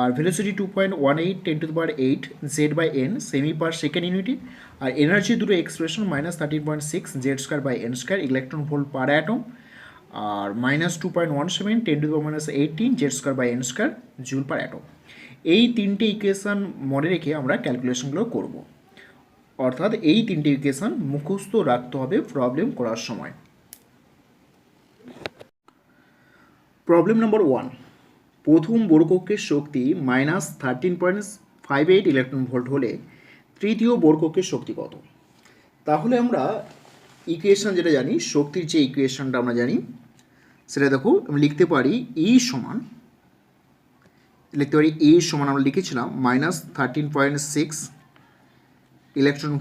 আর ভেলোসিটি 2.18 10⁸ z/n সেমি পার সেকেন্ড ইউনিটে, আর এনার্জি দুটো expression -13.6 Z²/n² electron volt per atom, আর -2.17 10⁻18 Z²/n² জুল পার অ্যাটম। এই তিনটে ইকুয়েশন মনে রেখে আমরা ক্যালকুলেশনগুলো করব। অর্থাৎ এই তিনটে ইকুয়েশন মুখস্থ রাখতে হবে প্রবলেম করার সময়। প্রবলেম নম্বর 1, প্রথম বোরকক্ষের শক্তি -13.58 ইলেকট্রন ভোল্ট হলে তৃতীয় বোরকক্ষের শক্তি কত? তাহলে আমরা ইকুয়েশন যেটা জানি, শক্তির যে ইকুয়েশনটা আমরা জানি সেটা দেখো আমি লিখতে পারি E সমান আমরা লিখেছিলাম -13.6 ইলেকট্রন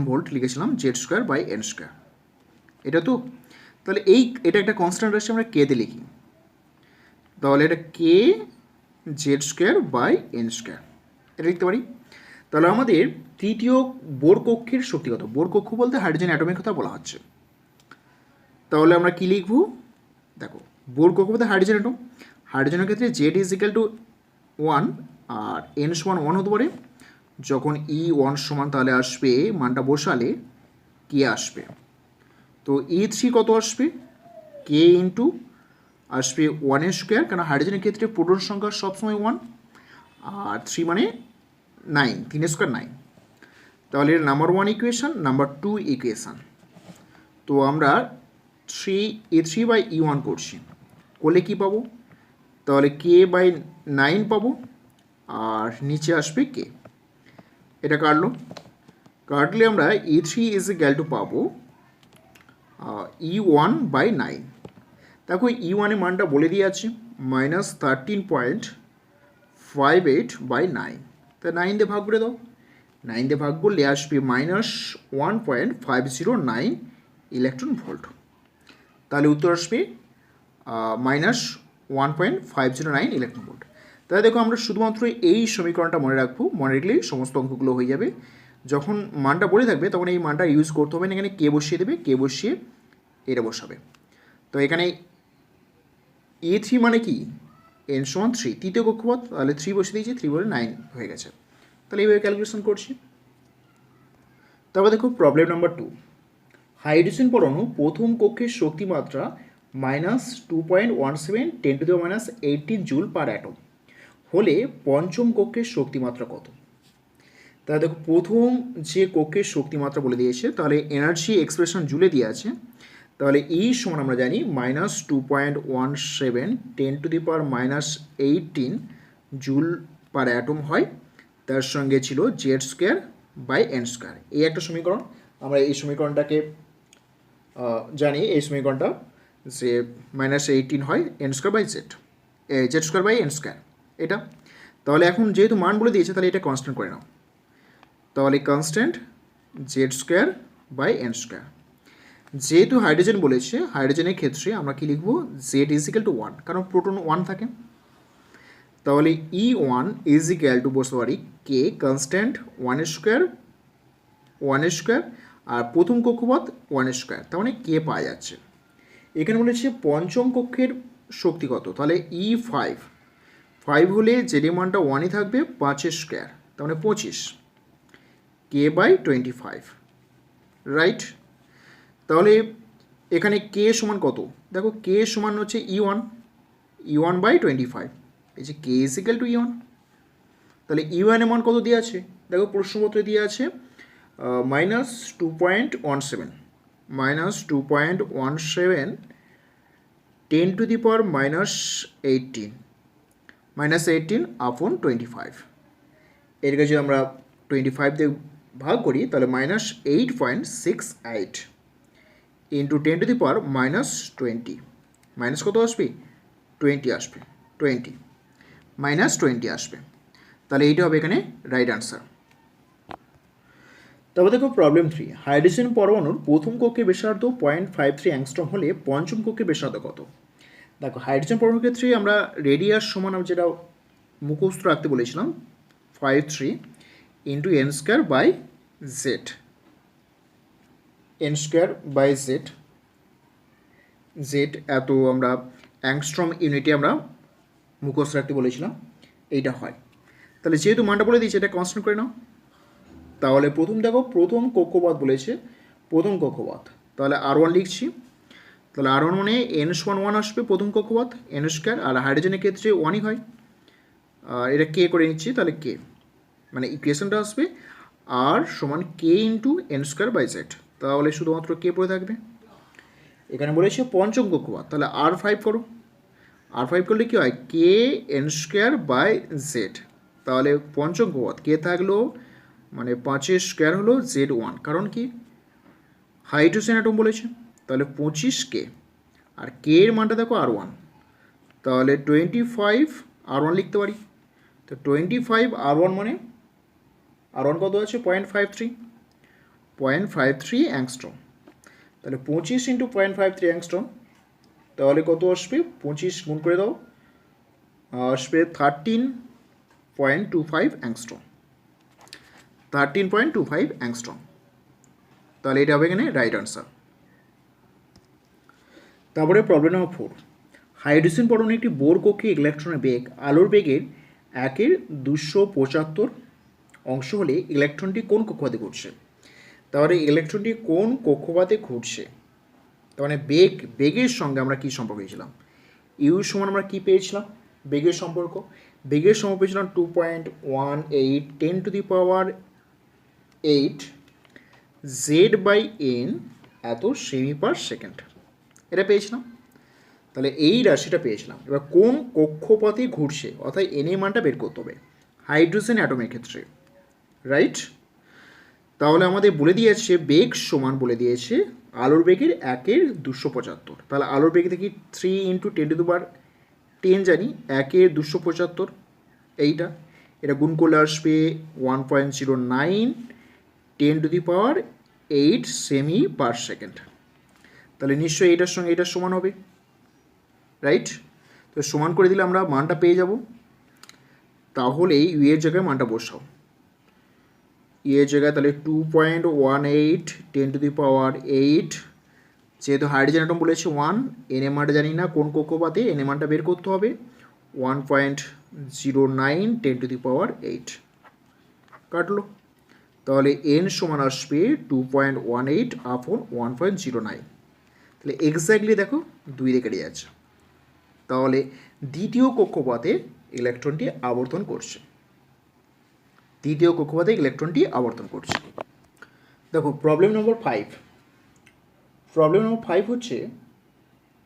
ভোল্ট লিখেছিলাম Z²/n²। এটা তো, তাহলে এটা একটা কনস্ট্যান্ট রাশি, আমরা কে দিয়ে লিখি, তাহলে এটা কে Z²/n² এটা লিখতে পারি। তাহলে আমাদের তৃতীয় বোরকক্ষের শক্তি কত? বোরকক্ষ বলতে হাইড্রোজেন অ্যাটমের কথা বলা হচ্ছে। তাহলে আমরা কি লিখব, দেখো বোরকক্ষ বলতে হাইড্রোজেনের ক্ষেত্রে Z=1 আর n = 1 হতে পারে। যখন E1 সমান তাহলে আসবে মানটা বসালে কে আসবে, তো E3 কত আসবে, কে ইন্টু আসবে 1² কারণ হাইড্রোজেনের ক্ষেত্রে প্রোটন সংখ্যা সবসময় 1, আর 3 মানে 9, 3² 9। তাহলে এর নাম্বার 1 ইকুয়েশন, নাম্বার 2 ইকুয়েশন। তো আমরা E3/E1 করছি, করলে কি পাবো, তাহলে k/9 পাবো, আর নিচে আসবে কে। এটা কাটলে আমরা E3 পাবো E1/9। দেখো E1 এর মানটা বলে দিয়ে আছে -13.58/9, তা 9 দিয়ে ভাগ করে দাও। 9 দিয়ে ভাগ করলে আসবে -1.509 ইলেকট্রন ভোল্ট। তাহলে উত্তর আসবে -1.509 ইলেকট্রন ভোল্ট। তাহলে দেখো আমরা শুধুমাত্র এই সমীকরণটা মনে রাখবো, মনে রাখলেই সমস্ত অঙ্কগুলো হয়ে যাবে। যখন মানটা বলে থাকবে তখন এই মানটা ইউজ করতে হবে না, এখানে কে বসিয়ে দেবে, কে বসিয়ে এটা বসাবে। তো এখানে E3 মানে কি, n = 3 তৃতীয় কক্ষপথ, তাহলে 3 বসিয়ে দিয়েছি, 3/9 হয়ে গেছে। তাহলে এইভাবে ক্যালকুলেশন করছি। তারপর দেখো প্রবলেম নাম্বার 2, হাইড্রোজেন পরমাণু প্রথম কক্ষের শক্তিমাত্রা -2.17 10⁻18 জুল পার অ্যাটম হলে পঞ্চম কক্ষের শক্তিমাত্রা কত? তাহলে দেখো প্রথম যে কক্ষের শক্তিমাত্রা বলে দিয়েছে, তাহলে এনার্জি এক্সপ্রেশন জুলে দিয়ে আছে। তাহলে E সমান আমরা জানি -2.17 10⁻18 জুল পার অ্যাটম হয়, তার সঙ্গে ছিল Z²/n², এই একটা সমীকরণ। আমরা এই সমীকরণটাকে জানি, এই সমীকরণটা যে -18 হয় N square by Z, Z square by N square এটা। তাহলে এখন যেহেতু মান বলে দিয়েছে তাহলে এটা কনস্ট্যান্ট করে নাও। তাহলে constant Z square by N square. যেহেতু হাইড্রোজেন বলেছে, হাইড্রোজেনের ক্ষেত্রে আমরা কি লিখবো, জেড ইজ ইকাল টু 1, কারণ প্রোটন 1 থাকে। তাহলে E1 ইজ ইকাল টু বসতে পারি কে কনস্ট্যান্ট 1 স্কোয়ার আর প্রথম কক্ষপথ 1 স্কোয়ার, তার মানে কে পাওয়া যাচ্ছে। এখানে বলেছে পঞ্চম কক্ষের শক্তি কত, তাহলে E5 হলে জেডের মানটা 1ই থাকবে, 5 স্কোয়ার তার মানে 25, কে বাই 25, রাইট। তাহলে এখানে কে সমান কত, দেখো কে সমান হচ্ছে E1 বাই 25, এই যে K is equal two E1। তাহলে E1 এর মান কত দিয়ে আছে, দেখো প্রশ্নপত্রে দিয়ে আছে -2.17, -2.17 10 টু দি পাওয়ার -18 আপন 25। এর কাছে আমরা 25 দিয়ে ভাগ করি তাহলে -8.68 into 10 to the power -20, minus কত আসবে, 20 আসবে, 20 আসবে। তাহলে এইটা হবে এখানে রাইট আনসার। তারপর দেখো প্রবলেম 3, হাইড্রোজেন পরমাণুর প্রথম কক্ষের ব্যাসার্ধ 0.53 অ্যাংস্ট্রম হলে পঞ্চম কক্ষের ব্যাসার্ধ কত। দেখো হাইড্রোজেন পরমাণুর ক্ষেত্রে আমরা রেডিয়াস সমান যেটা মুখস্থ রাখতে বলেছিলাম 53 into N square by Z, Z এত আমরা অ্যাংস্ট্রম ইউনিটে আমরা মুখস্থ রাখতে বলেছিলাম, এইটা হয়। তাহলে যেহেতু মানটা বলে দিয়েছে এটা কনস্ট্যান্ট করে নাও। তাহলে প্রথম দেখো প্রথম কক্ষপথ বলেছে, প্রথম কক্ষপথ, তাহলে R1 লিখছি। তাহলে R1 মানে এন সমান 1 আসবে প্রথম কক্ষপথ, এন স্কোয়ার, আর হাইড্রোজেনের ক্ষেত্রে 1ই হয়, আর এটা কে করে নিচ্ছি, তাহলে কে মানে ইকুয়েশনটা আসবে আর সমান K into N square by Z, তাহলে শুধুমাত্র কে পড়ে থাকবে। এখানে বলেছে পঞ্চম কক্ষপথ, তাহলে R5 করো, R5 করলে কী হয়, K N square by Z, তাহলে পঞ্চম কক্ষপথ কে থাকলো মানে 5 স্কোয়ার হলো Z1, কারণ কি হাইড্রোজেন অ্যাটম বলেছে, তাহলে 25 কে, আর কে এর মানটা দেখো R1, তাহলে 25 R1 লিখতে পারি। তো 25 R1 মানে R1 কত আছে 0.53 অ্যাংস্ট্রম, তাহলে 25 ইন্টু 0.53 অ্যাংস্ট্রম, তাহলে কত আসবে, 25 গুণ করে দাও, আসবে 13.25 অ্যাংস্ট্রম, 13.25 অ্যাংস্ট্রম। তাহলে এটা হবে এখানে রাইট আনসার। তারপরে প্রবলেম নম্বর 4, হাইড্রোজেন পরমাণু একটি বোর কক্ষে ইলেকট্রনের বেগ আলোর বেগের 1/275 অংশ হলে ইলেকট্রনটি কোন কক্ষপথে ঘুরছে। তাহলে ইলেকট্রনটি কোন কক্ষপথে ঘুরছে, তার মানে বেগের সঙ্গে আমরা কী সম্পর্ক পেয়েছিলাম, ইউ সমান আমরা কী পেয়েছিলাম, বেগের সম্পর্ক পেয়েছিলাম 2.18 10 to the power 8 Z by N এত সেমি পার সেকেন্ড, এটা পেয়েছিলাম। তাহলে এই রাশিটা পেয়েছিলাম। এবার কোন কক্ষপথে ঘুরছে, অর্থাৎ এন এর মানটা বের করতে হবে হাইড্রোজেন অ্যাটমের ক্ষেত্রে, রাইট। তাহলে আমাদের বলে দিয়েছে বেগ সমান বলে দিয়েছে আলোর বেগের 1/275, তাহলে আলোর বেগ দেখি 3 ইন্টু 10 টু দি পাওয়ার 10 জানি, 1/275 এইটা, এটা গুণ করলে আসবে 1.09 10 to the power 8 semi per second, তাহলে নিশ্চয়ই এটার সঙ্গে এটার সমান হবে, রাইট। তো সমান করে দিলে আমরা মানটা পেয়ে যাব। তাহলে ইউ এর জায়গায় মানটা বসাও, ইউ এর জায়গায় তাহলে 2.18 10 টু দি পাওয়ার 8, যেহেতু হাইড্রোজেন অ্যাটম বলেছে 1, এন এর মানটা জানি না কোন কক্ষপথে, এন এর মানটা বের করতে হবে 1.09 10 টু দি পাওয়ার 8, কাটলো। তাহলে এন সমান আসবে 2.18 আপন 1.09, তাহলে এক্স্যাক্টলি দেখো 2 দিয়ে কেটে যাচ্ছে। তাহলে দ্বিতীয় কক্ষপথে ইলেকট্রনটি আবর্তন করছে, দেখো প্রবলেম নম্বর 5 হচ্ছে,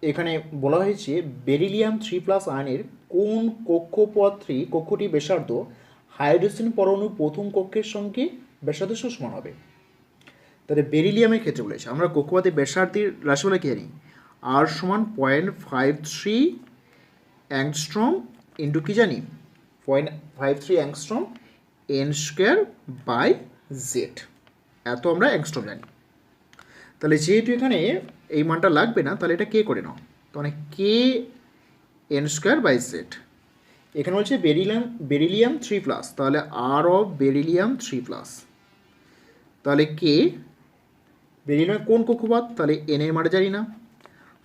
এখানে বলা হয়েছে বেরিলিয়াম 3+ আয়নের কোন কক্ষটি ব্যাসার্ধ হাইড্রোজেন পরমাণু প্রথম কক্ষের সঙ্গে ব্যাসার্ধ সমান হবে। তো তাহলে বেরিলিয়ামের ক্ষেত্রে বলেছে আমরা কক্ষপথের ব্যাসার্ধের রাশিমালা কি জানি, আর সমান 0.53 অ্যাংস্ট্রম ইন্টু কি জানি 0.53 angstrom N square by Z, এত আমরা অ্যাংস্ট্রম জানি। তাহলে যেহেতু এখানে এই মানটা লাগবে না, তাহলে এটা কে করে নাও, তাহলে K N square by Z. এখানে বলছে বেরিলিয়াম 3+, তাহলে আর অফ বেরিলিয়াম 3+, তাহলে কে বেরিলিয়াম কোন কক্ষপথ, তাহলে এন এর মানে জানি না,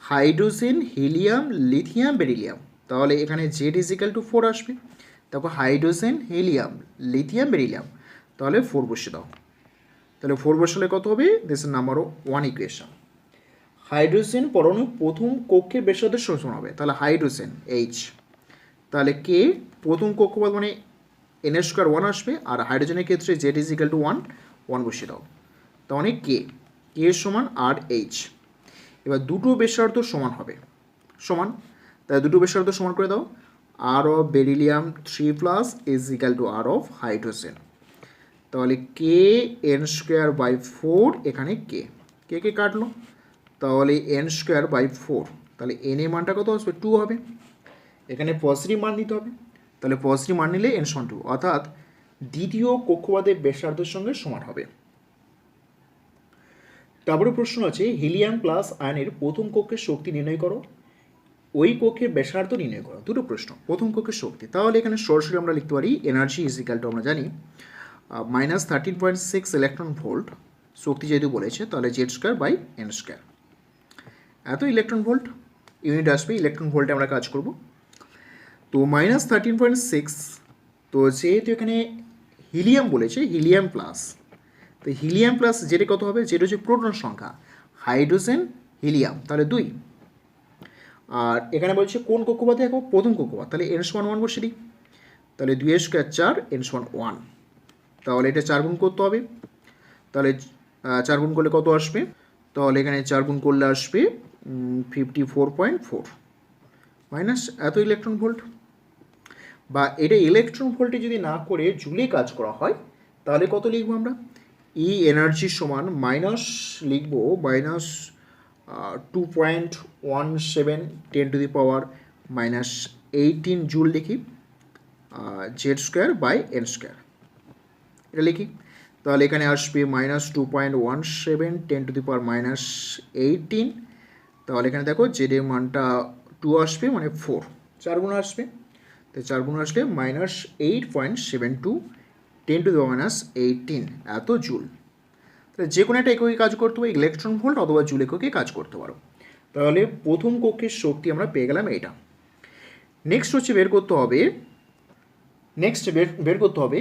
হাইড্রোজেন হিলিয়াম লিথিয়াম বেরিলিয়াম, তাহলে এখানে জেড ইজিক্যাল টু 4 আসবে। তারপর হাইড্রোজেন হিলিয়াম লিথিয়াম বেরিলিয়াম, তাহলে 4 বসে দাও, তাহলে 4 বসালে কত হবে, this is number 1 equation. Hydrogen পরমাণু প্রথম কক্ষের ব্যাসার্ধের সমান হবে, তাহলে হাইড্রোজেন এইচ, তাহলে কে প্রথম কক্ষপথ মানে এন স্কোয়ার 1 আসবে, আর হাইড্রোজেনের ক্ষেত্রে জেড ইজিক্যাল টু 1 বসিয়ে দাও, তাহলে কে সমান আর এইচ। এবার দুটো ব্যাসার্ধ সমান হবে, সমান, তাই দুটো ব্যাসার্ধ সমান করে দাও, R of beryllium 3+ is equal to R of hydrogen, তাহলে কে এন স্কোয়ার বাই 4, এখানে কে কে কাটলো, তাহলে এন স্কোয়ার বাই 4, তাহলে এন এর মানটা কত আসবে 2 হবে, এখানে পজিটিভ মান নিতে হবে, তাহলে পজিটিভ মান নিলে এন সমান 2, অর্থাৎ দ্বিতীয় কক্ষপথের ব্যাসার্ধের সঙ্গে সমান হবে। তারপরে প্রশ্ন আছে হিলিয়াম প্লাস আয়নের প্রথম কক্ষের শক্তি নির্ণয় করো, ওই কক্ষের ব্যাসার্ধ নির্ণয় করো। দুটো প্রশ্ন, প্রথম কক্ষের শক্তি, তাহলে এখানে সরাসরি আমরা লিখতে পারি এনার্জি ইজ ইকাল টু আমরা জানি -13.6 ইলেকট্রন ভোল্ট, শক্তি যেহেতু বলেছে তাহলে Z square by N square, এত ইলেকট্রন ভোল্ট ইউনিট আসবে, ইলেকট্রন ভোল্টে আমরা কাজ করব। তো -13.6, তো যেহেতু এখানে হিলিয়াম বলেছে হিলিয়াম প্লাস, তো হিলিয়াম প্লাস যেটা কত হবে, যেটা হচ্ছে প্রোটন সংখ্যা, হাইড্রোজেন হিলিয়াম তাহলে 2, আর এখানে বলছে কোন কক্ষপথে এখন প্রথম কক্ষপথ, তাহলে এন সমান 1 বসে দিই, তাহলে 2 স্কোয়ার 4 এন সমান 1, তাহলে এটা 4 গুণ করতে হবে, তাহলে 4 গুণ করলে কত আসবে, তাহলে এখানে 4 গুণ করলে আসবে 54.4 মাইনাস এত ইলেকট্রন ভোল্ট, বা এটা ইলেকট্রন ভোল্টে যদি না করে জুলে কাজ করা হয় তাহলে কত লিখবো আমরা, ই এনার্জি সমান মাইনাস লিখবো -2.17 10⁻⁻18 জুল লিখি, Z square by N square এটা লিখি, তাহলে এখানে আসবে -2.17 10⁻⁻18, তাহলে এখানে দেখো জেড এর মানটা 2 আসবে মানে 4, 4 গুণ আসবে, তো 4 গুণ আসলে -8.72 10⁻⁻18 এত জুল। তাহলে যে কোনো একটা এককে কাজ করতে পারো, ইলেকট্রন ভোল্ট অথবা জুল এককে কাজ করতে পারো। তাহলে প্রথম কক্ষের শক্তি আমরা পেয়ে গেলাম এইটা। নেক্সট হচ্ছে বের করতে হবে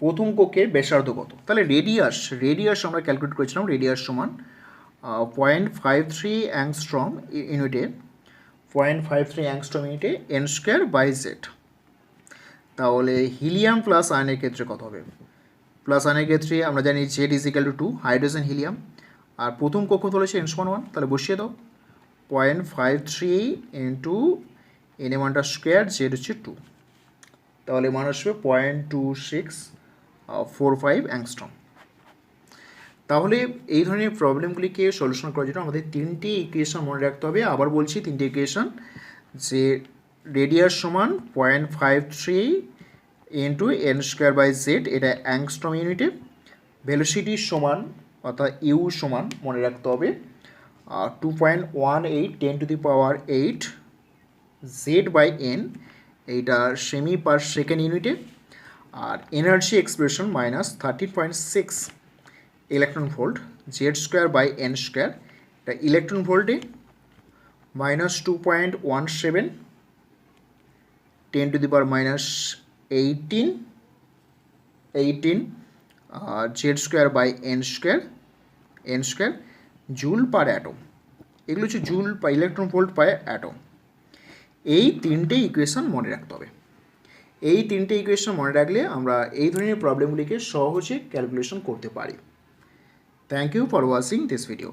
প্রথম কক্ষের ব্যাসার্ধ কত, তাহলে রেডিয়াস আমরা ক্যালকুলেট করেছিলাম, রেডিয়াস সমান 0.53 অ্যাংস্ট্রম ইউনিটে, 0.53 অ্যাংস্ট্রম ইউনিটে এন স্কোয়ার বাই জেড। তাহলে হিলিয়াম প্লাস আয়নের ক্ষেত্রে কত হবে, প্লাস আয়নের ক্ষেত্রে আমরা জানি Z is equal to 2 hydrogen helium, আর প্রথম কক্ষ বলেছে এন সমান 1, তাহলে বসিয়ে দাও 0.53 ইন্টু এন এর মানটা স্কোয়ার, জেড হচ্ছে 2, তাহলে মান আসবে 0.2645 অ্যাংস্ট্রম। তাহলে এই ধরনের প্রবলেমগুলিকে সলিউশন করার জন্য আমাদের 3টি ইকুয়েশন মনে রাখতে হবে। আবার বলছি 3টি ইকুয়েশন, যে রেডিয়াস সমান 0.53 into N square by Z, এটা অ্যাংস্ট্রম ইউনিটে, ভেলোসিটি সমান অর্থাৎ ইউ সমান মনে রাখতে হবে 2.18 10⁻⁸ জেড বাই এন, এইটা সেমি পার সেকেন্ড ইউনিটে, আর energy expression -13.6 electron volt, Z square by N square, এটা ইলেকট্রন ভোল্টে -2.17 10⁻⁻18 Z square by N square joule per atom, এগুলো হচ্ছে জুল বা ইলেকট্রন ভোল্ট পার অ্যাটম। এই 3টে ইকুয়েশন মনে রাখতে হবে, এই 3টে ইকুয়েশন মনে রাখলে আমরা এই ধরনের প্রবলেমগুলিকে সহজে ক্যালকুলেশন করতে পারি। Thank you for watching this video.